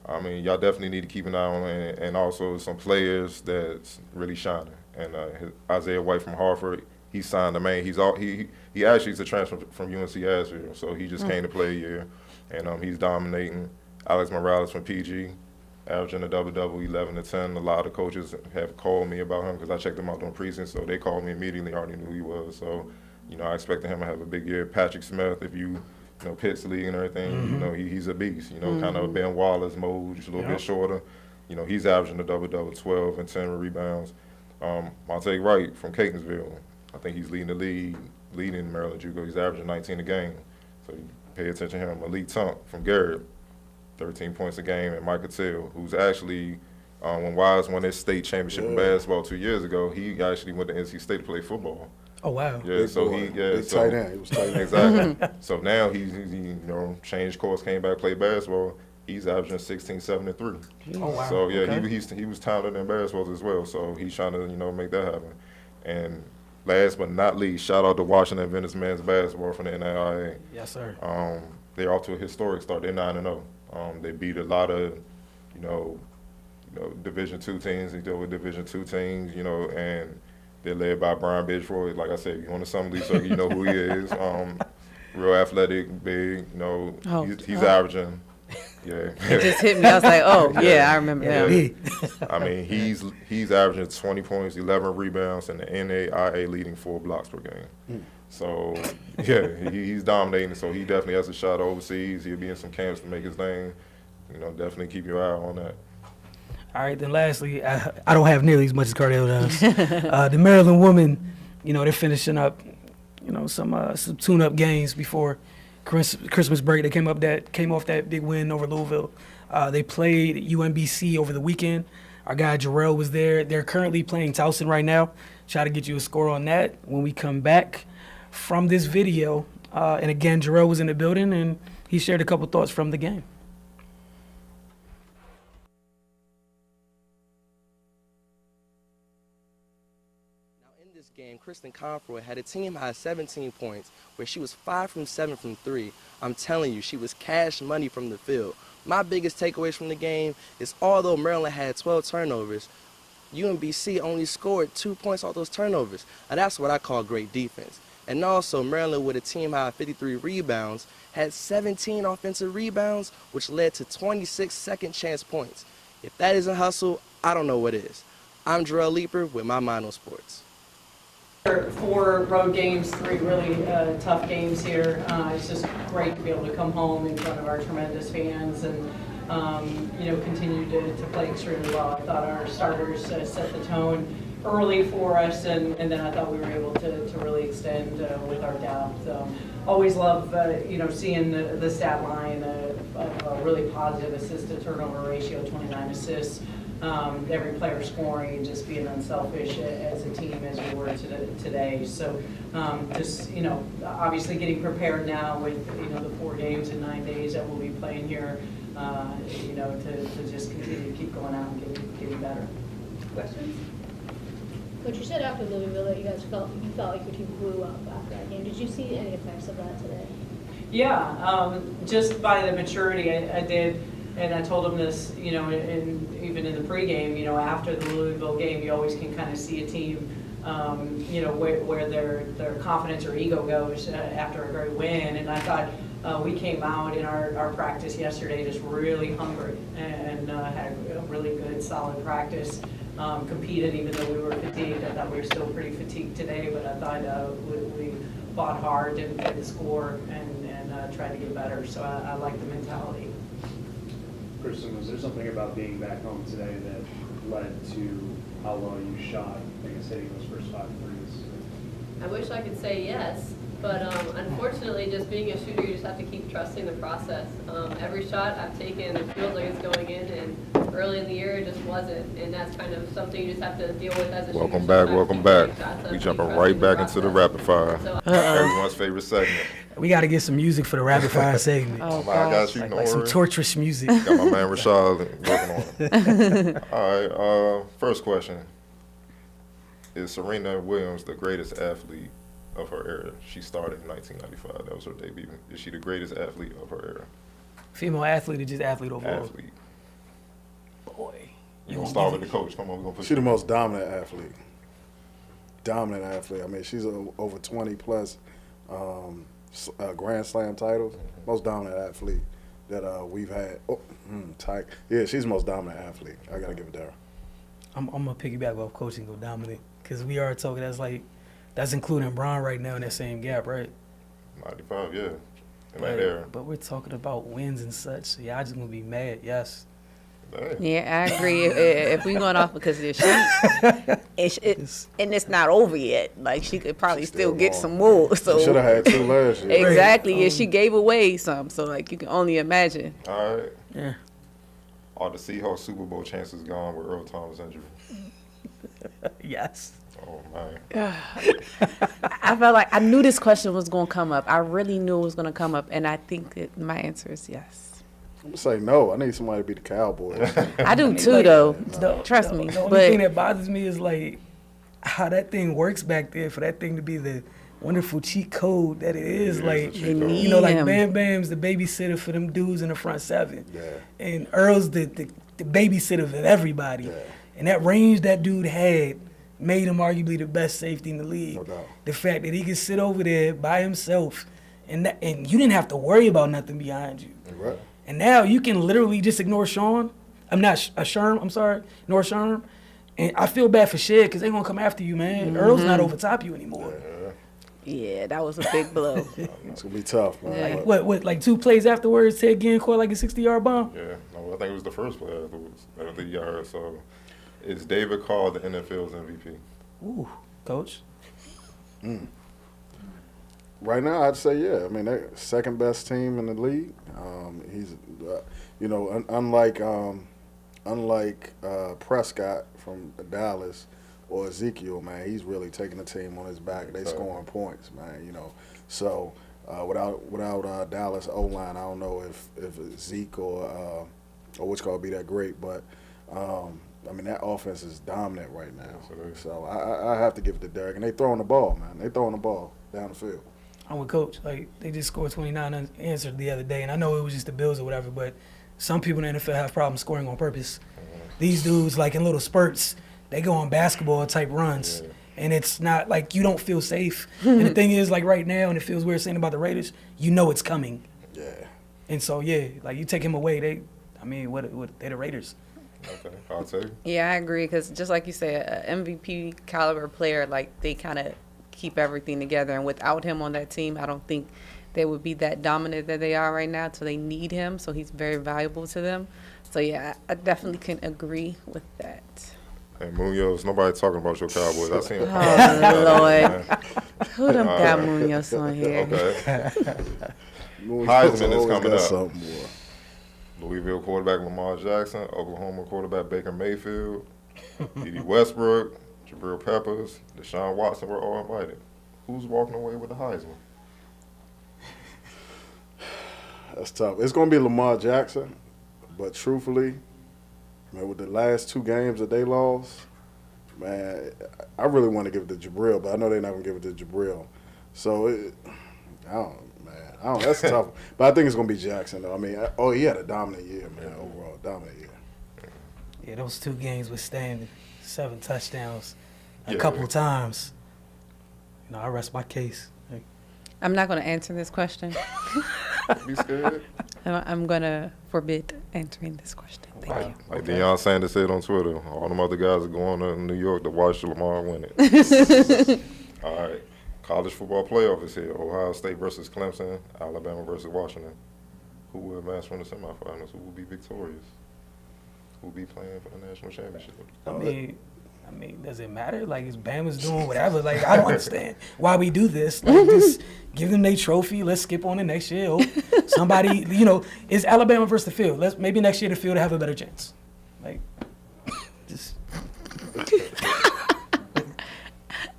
I mean, y'all definitely need to keep an eye on it, and also some players that's really shining. And Isaiah White from Hartford, he signed the main. He actually is a transfer from UNC Asheville, so he just came to play a year, and he's dominating. Alex Morales from PG, averaging a double-double, 11-10. A lot of coaches have called me about him because I checked him out during preseason, so they called me immediately. I already knew who he was. So, you know, I expected him to have a big year. Patrick Smith, if you know, Pitts League and everything, you know, he's a beast. You know, kind of Ben Wallace mode, just a little bit shorter. You know, he's averaging a double-double, 12 and 10 rebounds. Monte Wright from Catonsville, I think he's leading Maryland JUCO. He's averaging 19 a game, so you pay attention to him. Malik Tunk from Garrett, 13 points a game. And Michael Till, who's actually, when Wise won his state championship in basketball 2 years ago, he actually went to NC State to play football. Oh, wow. Yeah, Big so boy. he Tight end. He was tight end. Exactly. So now he you know, changed course, came back, played basketball. He's averaging 16, 7, and 3. Oh, wow. So yeah, Okay. he was talented in basketball as well. So he's trying to, you know, make that happen. And last but not least, shout out to Washington Venice men's basketball from the NAIA. Yes, sir. They're off to a historic start. They're 9-0. They beat a lot of, you know, Division II teams. They deal with Division II teams, you know, and they're led by Brian Bidgeroy. Like I said, if you're on the Summer League circuit, you know who he is. Real athletic, big, you know, he's averaging. Yeah. It just hit me. I was like, oh, yeah, I remember him. I mean, he's averaging 20 points, 11 rebounds, and the NAIA leading 4 blocks per game. So, yeah, he's dominating. So he definitely has a shot overseas. He'll be in some camps to make his name. You know, definitely keep your eye on that. All right, then lastly, I don't have nearly as much as Cardell does. The Maryland women, you know, they're finishing up, you know, some tune-up games before Christmas break. They came off that big win over Louisville. They played UMBC over the weekend. Our guy Darrell was there. They're currently playing Towson right now. Try to get you a score on that when we come back from this video. And again, Darrell was in the building, and he shared a couple thoughts from the game. Game, Kristen Conroy had a team high 17 points, where she was 5 from 7 from 3. I'm telling you, she was cash money from the field. My biggest takeaways from the game is although Maryland had 12 turnovers, UMBC only scored 2 points off those turnovers. And that's what I call great defense. And also, Maryland, with a team high 53 rebounds, had 17 offensive rebounds, which led to 26 second chance points. If that isn't hustle, I don't know what is. I'm Darrell Dreher with My Mind on Sports. 4 road games, 3 really tough games here. It's just great to be able to come home in front of our tremendous fans and you know, continue to play extremely well. I thought our starters set the tone early for us, and then I thought we were able to really extend with our depth. Always love you know, seeing the stat line, a really positive assist to turnover ratio, 29 assists. Every player scoring and just being unselfish as a team as we were today. So just, you know, obviously getting prepared now with, you know, the 4 games in 9 days that we'll be playing here, you know, to just continue to keep going out and getting better. Questions? Coach, you said after Louisville that you felt like your team blew up after that game. Did you see any effects of that today? Yeah, just by the maturity I did, and I told him this, even in the pregame, after the Louisville game, you always can kind of see a team, where their confidence or ego goes after a great win. And I thought we came out in our practice yesterday just really hungry and had a really good, solid practice. Competed even though we were fatigued. I thought we were still pretty fatigued today, but I thought we fought hard, didn't get the score, and tried to get better. So I like the mentality. Kristen, was there something about being back home today that led to how well you shot, I guess, hitting those first 5 threes? I wish I could say yes, but unfortunately, just being a shooter, you just have to keep trusting the process. Every shot I've taken, it feels like it's going in, and early in the year, it just wasn't, and that's kind of something you just have to deal with as a shooter. Welcome back. We jumping right back into the rapid fire. Everyone's favorite segment. We got to get some music for the rapid fire segment. I got you. Like some torturous music. Got my man Rashad working on it. All right. First question: is Serena Williams the greatest athlete of her era? She started in 1995. That was her debut. Is she the greatest athlete of her era? Female athlete or just athlete overall? Athlete. Boy. You gonna start with the coach? Come on, we're gonna put She's the most dominant athlete. Dominant athlete. I mean, she's over 20 plus Grand Slam titles. Most dominant athlete that we've had. Tight. Yeah, she's the most dominant athlete. I gotta give it to her. I'm gonna piggyback off coach and go dominant because we are talking. That's including Bron right now in that same gap, right? 95, yeah. In that era. But we're talking about wins and such. So yeah, I just gonna be mad. Yes. Yeah, I agree. If we going off because and it's not over yet. Like she could probably still get some more. So should have had 2 last year. Exactly. And she gave away some. So like you can only imagine. All right. Yeah. Are the Seahawks Super Bowl chances gone with Earl Thomas injury? Yes. Oh man. I felt like I knew this question was going to come up. I really knew it was going to come up, and I think that my answer is yes. I'm gonna say no. I need somebody to be the Cowboys. I do too, though. Trust me. The only thing that bothers me is like how that thing works back there for that thing to be the wonderful cheat code that it is. Like like Bam Bam's the babysitter for them dudes in the front 7, and Earl's the babysitter for everybody. And that range that dude had made him arguably the best safety in the league. No doubt. The fact that he could sit over there by himself, and you didn't have to worry about nothing behind you. Right. And now you can literally just ignore Sherm. Ignore Sherm. And I feel bad for Shed because they're going to come after you, man. Mm-hmm. Earl's not over top you anymore. Yeah, that was a big blow. It's going to be tough, man. Like, what, 2 plays afterwards, Ted Ginn caught like a 60-yard bomb? Yeah, no, I think it was the first play afterwards. I don't think you got hurt. So, is David Carr the NFL's MVP? Ooh, coach. Right now, I'd say yeah. I mean, they're second best team in the league. He's, unlike Prescott from Dallas or Ezekiel, man, he's really taking the team on his back. They scoring points, man. So without Dallas O-line, I don't know if Zeke or which call be that great, but I mean that offense is dominant right now. So I have to give it to Derek, and they throwing the ball, man. They throwing the ball down the field. I'm with Coach. Like, they just scored 29 unanswered the other day, and I know it was just the Bills or whatever, but some people in the NFL have problems scoring on purpose. These dudes, like in little spurts, they go on basketball-type runs, and it's not like you don't feel safe. And the thing is, like right now, and it feels weird saying about the Raiders, you know it's coming. Yeah. And so, yeah, like you take him away, they're the Raiders. Okay, I'll tell you. Yeah, I agree, because just like you said, an MVP caliber player, like they kind of keep everything together, and without him on that team, I don't think they would be that dominant that they are right now. So they need him, so he's very valuable to them. So yeah, I definitely can agree with that. Hey, Munoz, nobody talking about your Cowboys. I seen it. Oh Lord, who done got Munoz on here? Okay. Heisman is coming up. Louisville quarterback Lamar Jackson, Oklahoma quarterback Baker Mayfield, D.D. Westbrook, Jabril Peppers, Deshaun Watson were all invited. Who's walking away with the Heisman? That's tough. It's going to be Lamar Jackson, but truthfully, man, with the last 2 games that they lost, Man, I really want to give it to Jabril, but I know they're not going to give it to Jabril. So, I don't, that's tough. But I think it's going to be Jackson, though. I mean, he had a dominant year, man, overall, dominant year. Yeah, those 2 games withstanding 7 touchdowns a Yeah. couple times. You know, I rest my case. I'm not going to answer this question. You scared? I'm going to forbid answering this question. Thank you. Like Deion Sanders said on Twitter, all them other guys are going to New York to watch Lamar win it. All right. College football playoff is here. Ohio State versus Clemson, Alabama versus Washington. Who will advance from the semifinals? Who will be victorious? Who will be playing for the national championship? I mean, does it matter? Like, is Bama's doing whatever? Like, I don't understand why we do this. Like, just give them their trophy. Let's skip on to next year. Hope somebody, it's Alabama versus the field. Maybe next year the field will have a better chance. Like, just.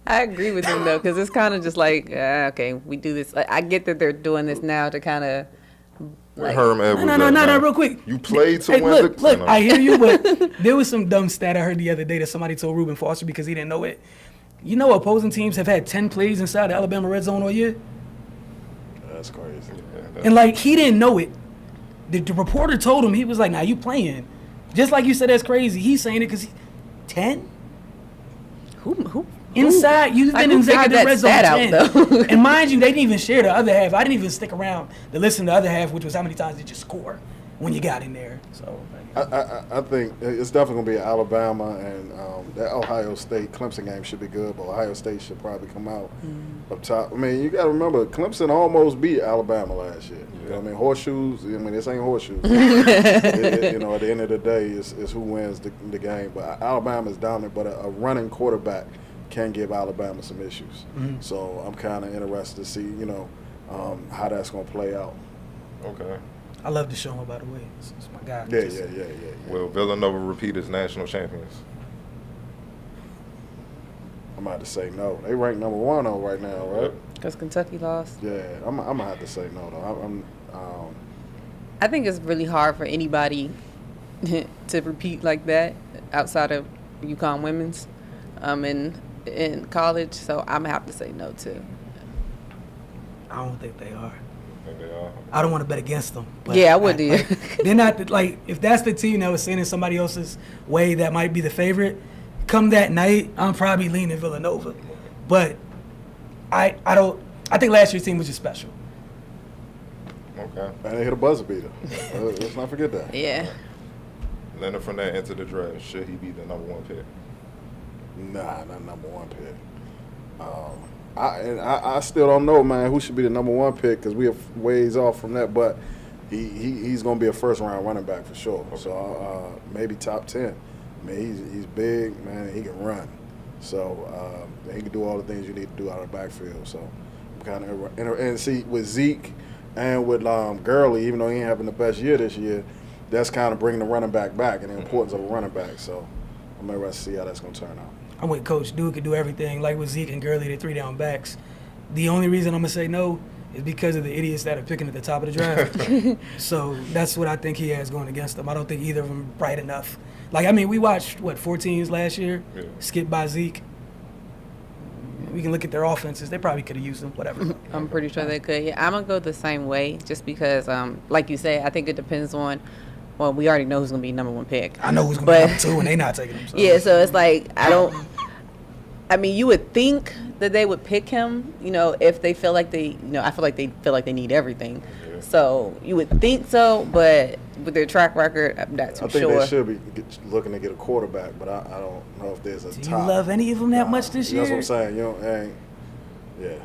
I agree with him, though, because it's kind of just like, okay, we do this. Like, I get that they're doing this now to kind of. Like, Herm Edwards. No, real quick. You played to hey, win look, I hear you, but there was some dumb stat I heard the other day that somebody told Reuben Foster because he didn't know it. You know, opposing teams have had 10 plays inside the Alabama red zone all year? That's crazy. Yeah, And, like, he didn't know it. The reporter told him, he was like, nah, you playing. Just like you said, that's crazy. He's saying it because 10? Who? Inside, you've been inside the red zone 10. Though. And mind you, they didn't even share the other half. I didn't even stick around to listen to the other half, which was how many times did you score when you got in there. So I think it's definitely going to be Alabama and that Ohio State Clemson game should be good, but Ohio State should probably come out up top. I mean, you got to remember, Clemson almost beat Alabama last year. You know what I mean? Horseshoes, this ain't horseshoes. At the end of the day, it's who wins the game. But Alabama is dominant, but a running quarterback can give Alabama some issues. So I'm kind of interested to see, how that's going to play out. Okay. I love the show, by the way. It's my guy. Yeah. Will Villanova repeat as national champions? I'm going to have to say no. They rank number 1 right now, right? Because Kentucky lost. Yeah, I'm going to have to say no, though. I think it's really hard for anybody to repeat like that outside of UConn women's in college, so I'm going to have to say no, too. I don't think they are. Think they are? I don't want to bet against them. But Yeah, I would do. They're not, if that's the team that was sent in somebody else's way that might be the favorite, come that night, I'm probably leaning Villanova. But I think last year's team was just special. Okay. And they hit a buzzer beater. Let's not forget that. Yeah. Leonard Fournette entered the draft. Should he be the number 1 pick? Nah, not number 1 pick. I still don't know, man, who should be the number 1 pick because we are ways off from that. But he's going to be a first-round running back for sure. Okay. So maybe top 10. I mean, he's big, man, and he can run. So he can do all the things you need to do out of the backfield. So I'm kind of and see with Zeke and with Gurley, even though he ain't having the best year this year, that's kind of bringing the running back and the importance of a running back. So I'm interested to see how that's going to turn out. I'm with Coach. Dude could do everything. Like with Zeke and Gurley, the 3-down backs. The only reason I'm going to say no is because of the idiots that are picking at the top of the draft. So that's what I think he has going against him. I don't think either of them are bright enough. Like, I mean, we watched, 4 teams last year, skipped by Zeke. We can look at their offenses. They probably could have used them, whatever. I'm pretty sure they could. Yeah, I'm going to go the same way just because, like you said, I think it depends on, well, we already know who's going to be number 1 pick. I know who's going to be number 2, and they not taking him. So. Yeah, so it's like, I mean, you would think that they would pick him, if they feel like I feel like they feel like they need everything. Yeah. So you would think so, but with their track record, I'm not too sure. I think they should be looking to get a quarterback, but I don't know if there's a top. Do you love any of them that much this year? That's what I'm saying. Yeah.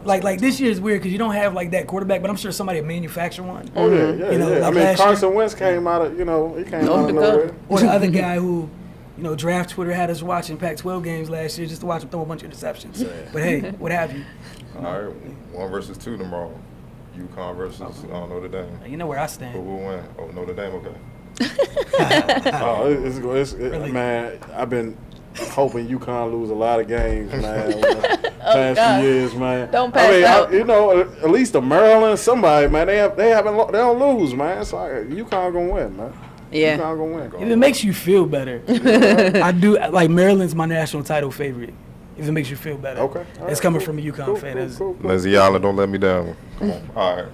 Like this year is weird because you don't have like that quarterback, but I'm sure somebody will manufacture one. Oh yeah. I mean, Carson Wentz came out of, he came out of nowhere. Or the other guy who, Draft Twitter had us watching Pac-12 games last year just to watch him throw a bunch of interceptions. Yeah. But hey, what have you? All right, 1 versus 2 tomorrow. UConn versus Notre Dame. You know where I stand. Who will win? Oh, Notre Dame, okay. Man, I've been hoping UConn lose a lot of games, man. Past few years, man. Don't pass out. At least the Maryland, somebody, man. They don't lose, man. So UConn gonna win, man. Yeah. UConn gonna win. If it makes you feel better, I do like Maryland's my national title favorite. If it makes you feel better, Okay. All it's right, coming cool. from a UConn Cool, fan. cool, That's- cool, cool. Lindsay Allen, don't let me down. Come on. All right.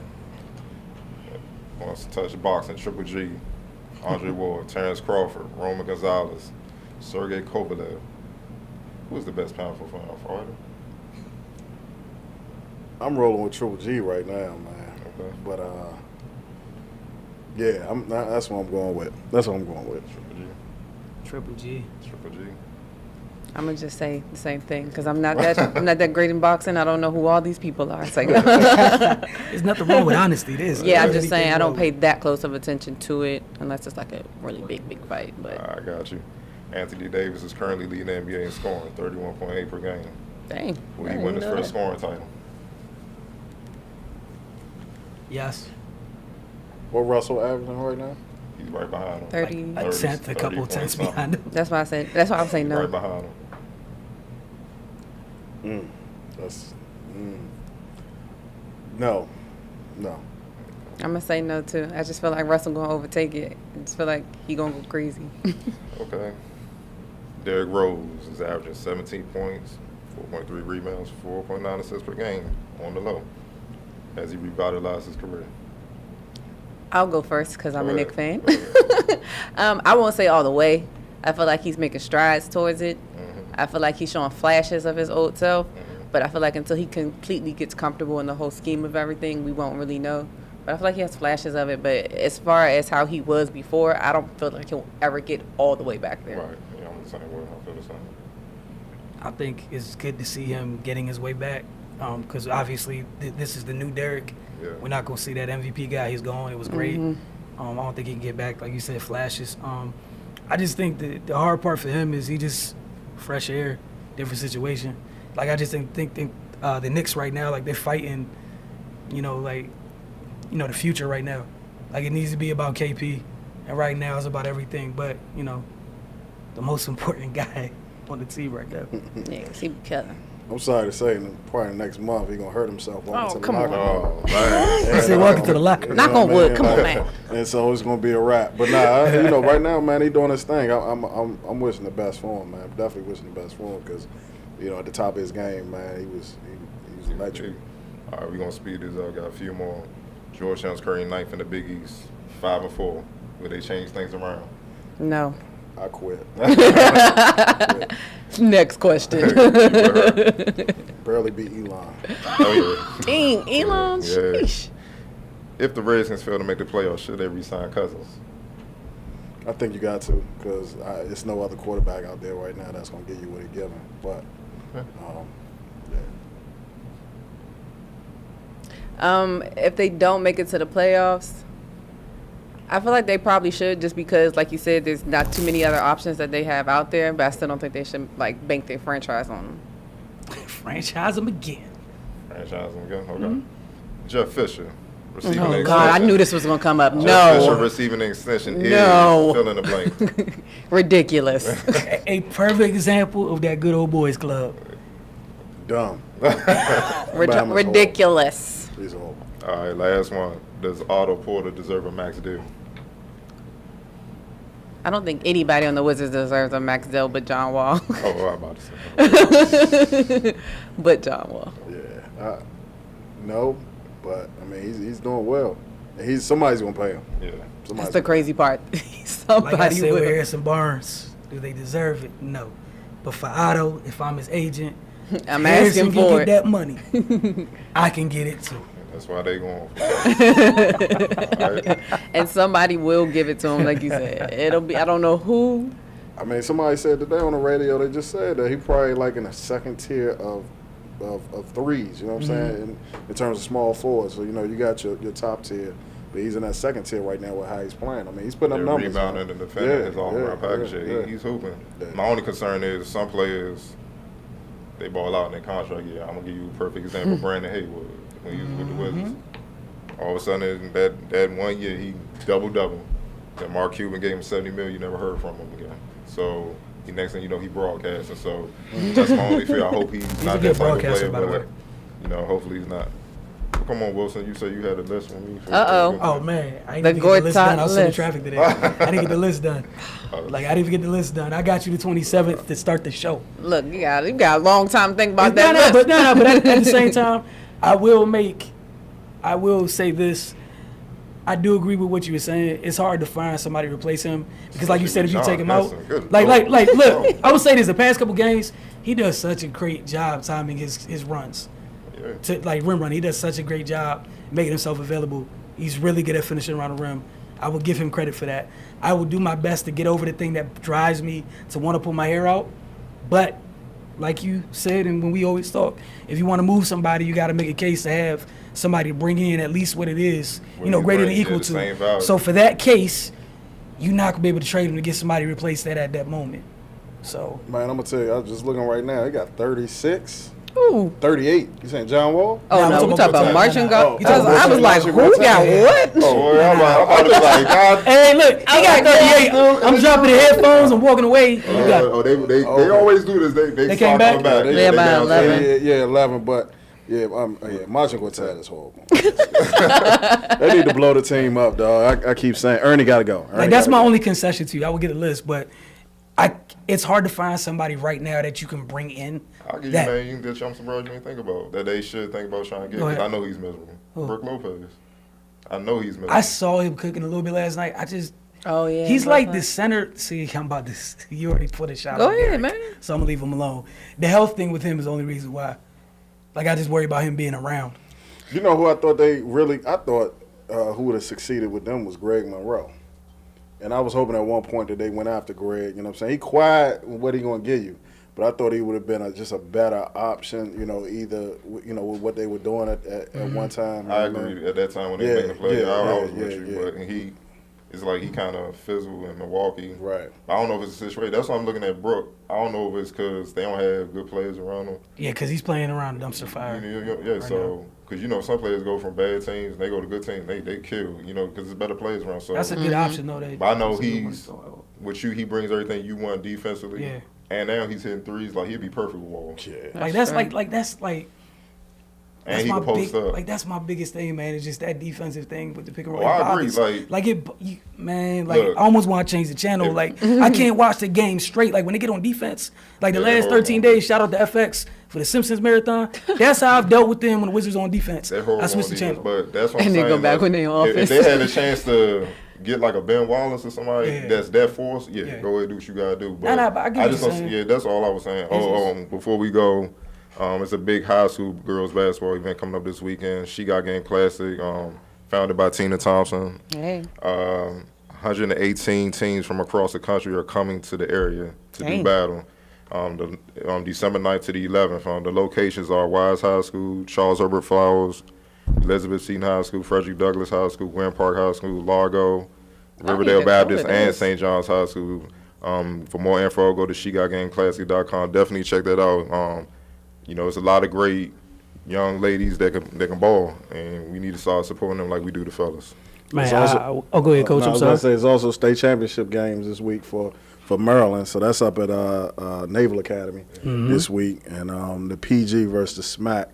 Wants to touch boxing, Triple G, Andre Ward, Terrence Crawford, Roman Gonzalez, Sergey Kovalev. Who's the best pound for fighter? I'm rolling with Triple G right now, man. Okay. But yeah, that's what I'm going with. That's what I'm going with. Triple G. Triple G. Triple G. I'm gonna just say the same thing because I'm not that great in boxing. I don't know who all these people are. It's like, There's nothing wrong with honesty. This. yeah, I'm just saying I don't pay that close of attention to it unless it's like a really big fight. But I got you. Anthony Davis is currently leading the NBA in scoring, 31.8 per game. dang, Will I he didn't win his know first that. scoring title? Yes. What Russell averaging right now? He's right behind him. 30. A 30, tenth, a couple 30 tenths something. behind him. That's why I said. That's why I was saying He's no. right behind him. That's no. I'm gonna say no too. I just feel like Russell gonna overtake it. I just feel like he gonna go crazy. Okay. Derrick Rose is averaging 17 points, 4.3 rebounds, 4.9 assists per game on the low. Has he revitalized his career? I'll go first because I'm Go a ahead. Knick fan. Go ahead. I won't say all the way. I feel like he's making strides towards it. Mhm. I feel like he's showing flashes of his old self. Mhm. But I feel like until he completely gets comfortable in the whole scheme of everything, we won't really know. But I feel like he has flashes of it. But as far as how he was before, I don't feel like he'll ever get all the way back there. Right. Yeah, I'm the same way. I feel the same. I think it's good to see him getting his way back because obviously this is the new Derrick. Yeah. We're not going to see that MVP guy. He's gone. It was great. Mhm. I don't think he can get back, like you said, flashes. I just think the hard part for him is he just fresh air, different situation. Like I just think the Knicks right now, like they're fighting, the future right now. Like it needs to be about KP, and right now it's about everything. But the most important guy on the team right now. Yeah, 'cause he be killing. I'm sorry to say, probably next month he's gonna hurt himself. Oh, walking to the come locker on. room. Oh, man. I said walking to the locker. You Knock know on what I wood. mean? Come on, Like, man. And so it's gonna be a wrap. But nah, right now, man, he doing his thing. I'm wishing the best for him, man. I'm definitely wishing the best for him because, at the top of his game, man, he was electric. All right, we're going to speed this up. Got a few more. Georgetown's currently ninth in the Big East, 5-4. Will they change things around? No. I quit. Next question. Barely beat Elon. Oh, yeah. Dang, Elon. Yeah. Sheesh. If the Redskins fail to make the playoffs, should they re-sign Cousins? I think you got to because there's no other quarterback out there right now that's gonna give you what he's giving. But If they don't make it to the playoffs, I feel like they probably should just because, like you said, there's not too many other options that they have out there, but I still don't think they should, bank their franchise on them. Franchise him again. Franchise them again? Okay. Jeff Fisher receiving Oh, an God, I extension. knew this was going to come up. Jeff Fisher No. receiving an extension No. is fill in the blank. Ridiculous. A perfect example of that good old boys club. dumb. Bama's Ridiculous. He's old. All right, last one. Does Otto Porter deserve a max deal? I don't think anybody on the Wizards deserves a max deal but John Wall. Oh, I'm about to say. But John Wall. Yeah. No, but I mean he's doing well. And somebody's gonna pay him. Yeah. That's the crazy part. Somebody Like I said with will. Harrison Barnes, do they deserve it? No. But for Otto, if I'm his agent, I'm Harrison asking can for get it. that money. I can get it too. That's why they going. All right. And somebody will give it to him, like you said. It'll be, I don't know who. I mean, somebody said today on the radio, they just said that he probably like in the second tier of threes, you know what I'm saying, in terms of small forwards. So, you got your top tier, but he's in that second tier right now with how he's playing. I mean, he's putting up They're numbers. rebounding man. and defending Yeah, his all-around package. yeah. He's hooping. Yeah. My only concern is some players, they ball out in their contract. Yeah, I'm going to give you a perfect example. Brandon Haywood, when he was with the Wizards. All of a sudden, in that 1 year, he double-double. Then Mark Cuban gave him $70 million. You never heard from him again. So, next thing you know, he broadcasting. So, that's my only fear. I hope he's a not good that type of broadcaster, player, by the way. but, hopefully he's not. come on, Wilson. You say you had a list for me. Oh man, I didn't even get the list done. I was in traffic today. I didn't get the list done. Like I didn't even get the list done. I got you the 27th to start the show. Look, you got a long time to think about that. list. But at the same time, I will say this. I do agree with what you were saying. It's hard to find somebody to replace him because, like you said, if you take him out, like, look, I would say this: the past couple games, he does such a great job timing his runs. Yeah. To like rim run, he does such a great job making himself available. He's really good at finishing around the rim. I will give him credit for that. I will do my best to get over the thing that drives me to want to pull my hair out, but like you said, and when we always talk, if you want to move somebody, you got to make a case to have somebody to bring in at least what it is, greater than equal to. So for that case, you're not gonna be able to trade him to get somebody to replace that at that moment. So man, I'm gonna tell you, I was just looking right now. He got 36. Ooh. 38. You saying John Wall? Oh, no, we talking about marching guard. I was like, who got what? Oh, I'm about to like, God. Hey, look, he got 38. I'm dropping the headphones. I'm walking away. They always do this. They came back. They about 11. Yeah, 11. But yeah, marching quartet is horrible. They need to blow the team up, dog. I keep saying Ernie got to go. That's my only concession to you. I will get a list, but it's hard to find somebody right now that you can bring in. I'll give you a name that I'm surprised you didn't think about, that they should think about trying to get, because I know he's miserable. Brook Lopez. I know he's miserable. I saw him cooking a little bit last night. Oh, yeah. He's like the center. See, I'm about this. You already put a shot Go on ahead, Derek, man. So I'm going to leave him alone. The health thing with him is the only reason why. Like, I just worry about him being around. You know who I thought who would have succeeded with them was Greg Monroe. And I was hoping at one point that they went after Greg. You know what I'm saying? He quiet what he going to give you. But I thought he would have been just a better option, either, with what they were doing at one time. I agree. At that time when they made the play, I was with you. But it's like he kind of fizzled in Milwaukee. Right. I don't know if it's a situation. That's why I'm looking at Brook. I don't know if it's because they don't have good players around them. Yeah, because he's playing around the dumpster fire. Because, some players go from bad teams, they go to good teams, they kill, because there's better players around. So that's a good option, though. But I know with you, he brings everything you want defensively. Yeah. And now he's hitting threes like he'd be perfect with Wall. Yeah. That's and he can post up. Like that's my biggest thing, man. It's just that defensive thing with the pick and roll. I agree. I almost want to change the channel. Like I can't watch the game straight. Like when they get on defense, like the last 13 days. Shout out to FX for the Simpsons marathon. That's how I've dealt with them when the Wizards on defense. I switched the channel. But that's what I'm saying. And they go back when they on offense. If they had a chance to get like a Ben Wallace or somebody that's that force, go ahead and do what you gotta do. But I get what you're saying. That's all I was saying. Before we go. It's a big high school girls basketball event coming up this weekend. She Got Game Classic, founded by Tina Thompson. Hey. 118 teams from across the country are coming to the area to do battle. December 9th to the 11th. The locations are Wise High School, Charles Herbert Flowers, Elizabeth Seton High School, Frederick Douglass High School, Grand Park High School, Largo, Riverdale Baptist, and St. John's High School. For more info, go to SheGotGameClassic.com. Definitely check that out. It's a lot of great young ladies that can ball, and we need to start supporting them like we do the fellas. Man, go ahead, Coach. I'm sorry. I was going to say, it's also state championship games this week for Maryland, so that's up at Naval Academy this week. And the PG versus the SMAC,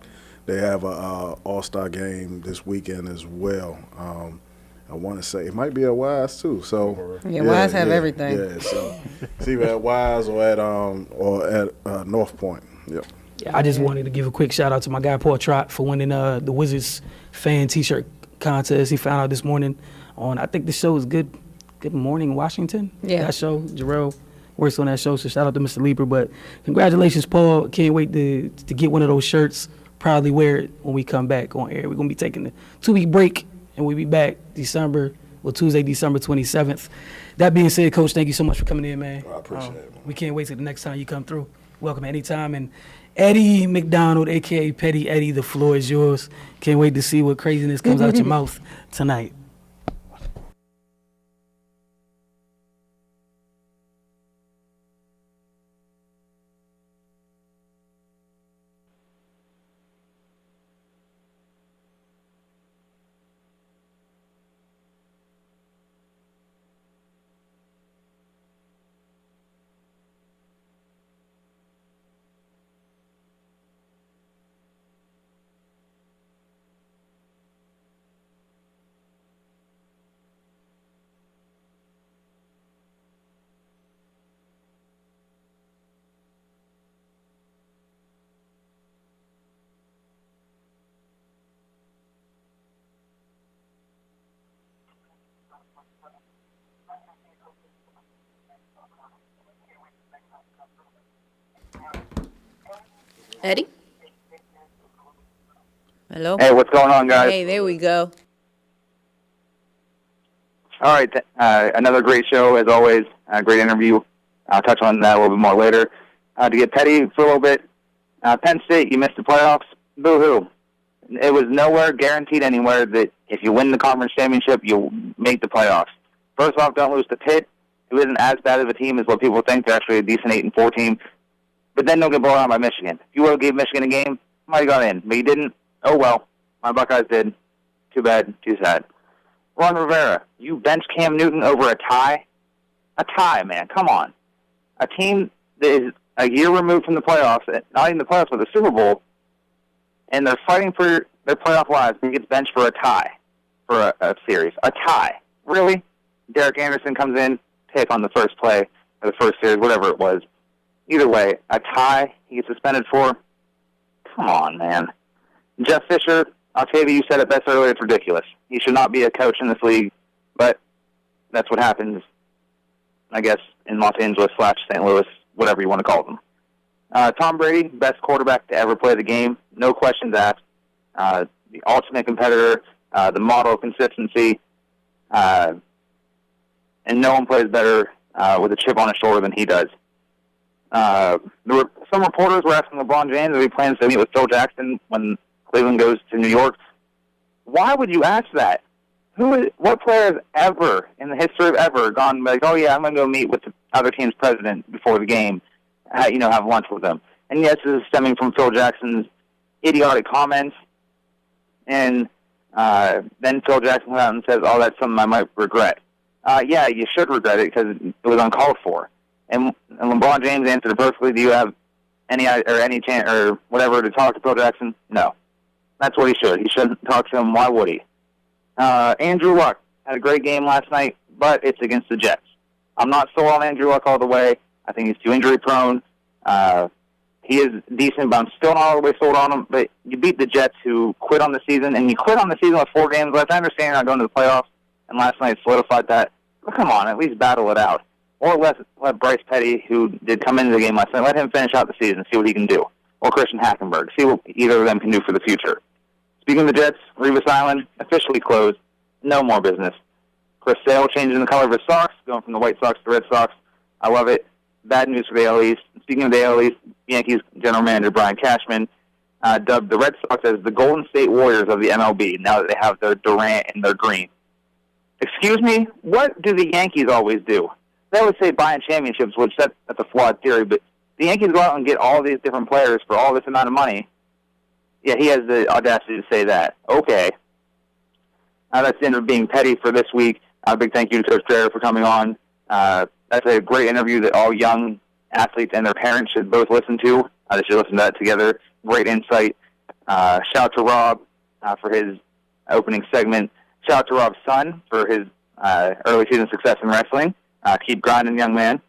they have a all-star game this weekend as well. I want to say it might be at Wise too. So Wise have everything. Yeah, so it's either at Wise or at North Point. Yep. Yeah, I just wanted to give a quick shout out to my guy Paul Trott for winning the Wizards fan T-shirt contest. He found out this morning on, I think the show is Good Morning Washington. Yeah, that show. Jarrell works on that show, so shout out to Mr. Lieber. But congratulations, Paul. Can't wait to get one of those shirts. Proudly wear it when we come back on air. We're gonna be taking a 2-week break, and we'll be back Tuesday, December 27th. That being said, Coach, thank you so much for coming in, man. I appreciate it. We can't wait till the next time you come through. Welcome anytime. And Eddie McDonald, a.k.a. Petty Eddie, the floor is yours. Can't wait to see what craziness comes out your mouth tonight. Eddie? Hello? Hey, what's going on, guys? Hey, there we go. All right, another great show, as always. Great interview. I'll touch on that a little bit more later. To get petty for a little bit, Penn State, you missed the playoffs. Boo-hoo. It was nowhere guaranteed anywhere that if you win the conference championship, you'll make the playoffs. First off, don't lose to Pitt, who isn't as bad of a team as what people think. They're actually a decent 8-4 team. But then don't get blown out by Michigan. If you would have gave Michigan a game, might have got in. But you didn't. Oh, well. My Buckeyes did. Too bad. Too sad. Ron Rivera, you bench Cam Newton over a tie? A tie, man. Come on. A team that is a year removed from the playoffs, not even the playoffs, but the Super Bowl, and they're fighting for their playoff lives and gets benched for a tie, for a series. A tie. Really? Derek Anderson comes in, pick on the first play, or the first series, whatever it was. Either way, a tie he gets suspended for? Come on, man. Jeff Fisher, Octavia, you said it best earlier, it's ridiculous. He should not be a coach in this league, but that's what happens, I guess, in Los Angeles / St. Louis, whatever you want to call them. Tom Brady, best quarterback to ever play the game, no questions asked. The ultimate competitor, the model of consistency, and no one plays better with a chip on his shoulder than he does. Some reporters were asking LeBron James if he plans to meet with Phil Jackson when Cleveland goes to New York. Why would you ask that? What player has ever, in the history of ever, gone like, oh yeah, I'm going to go meet with the other team's president before the game, have lunch with them? And yes, this is stemming from Phil Jackson's idiotic comments. And then Phil Jackson comes out and says, oh, that's something I might regret. Yeah, you should regret it because it was uncalled for. And LeBron James answered it perfectly. Do you have any chance or whatever to talk to Phil Jackson? No. That's what he should. He shouldn't talk to him. Why would he? Andrew Luck had a great game last night, but it's against the Jets. I'm not sold on Andrew Luck all the way. I think he's too injury prone. He is decent, but I'm still not all the way sold on him. But you beat the Jets, who quit on the season, and you quit on the season with 4 games left. I understand you're not going to the playoffs, and last night solidified that. But come on, at least battle it out. Or let Bryce Petty, who did come into the game last night, let him finish out the season, see what he can do. Or Christian Hackenberg, see what either of them can do for the future. Speaking of the Jets, Revis Island officially closed. No more business. Chris Sale changing the color of his socks, going from the White Sox to Red Sox. I love it. Bad news for the AL East. Speaking of the AL East, Yankees general manager Brian Cashman dubbed the Red Sox as the Golden State Warriors of the MLB now that they have their Durant and their Green. Excuse me? What do the Yankees always do? They always say buying championships, which that's a flawed theory, but the Yankees go out and get all these different players for all this amount of money. Yeah, he has the audacity to say that. Okay. That's the end of being petty for this week. A big thank you to Coach Dreher for coming on. That's a great interview that all young athletes and their parents should both listen to. They should listen to that together. Great insight. Shout out to Rob for his opening segment. Shout out to Rob's son for his early season success in wrestling. Keep grinding, young man.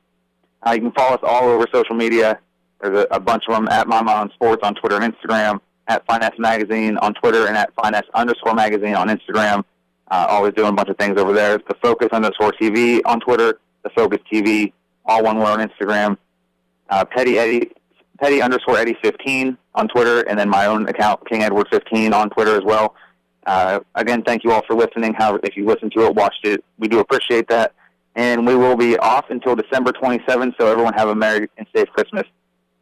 You can follow us all over social media. There's a bunch of them at Mama on Sports on Twitter and Instagram, at Finesse Magazine on Twitter, and at Finesse_Magazine on Instagram. Always doing a bunch of things over there. The Focus_TV on Twitter, the Focus TV, all one word on Instagram. Petty_Eddie15 on Twitter, and then my own account, King Edward 15 on Twitter as well. Again, thank you all for listening. However, if you listened to it, watched it, we do appreciate that. And we will be off until December 27th, so everyone have a Merry and safe Christmas,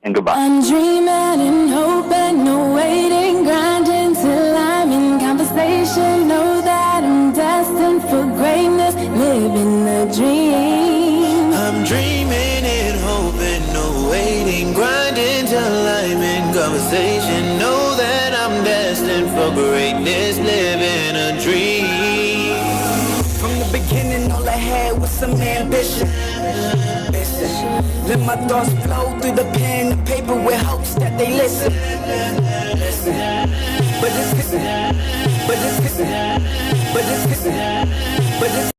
and goodbye. I'm dreaming and hoping, no waiting, grinding till I'm in conversation. Know that I'm destined for greatness, living the dream. I'm dreaming and hoping, no waiting, grinding till I'm in conversation. Know that I'm destined for greatness, living a dream. From the beginning, all I had was some ambition. Listen, let my thoughts flow through the pen and paper with hopes that they listen. Listen, but it's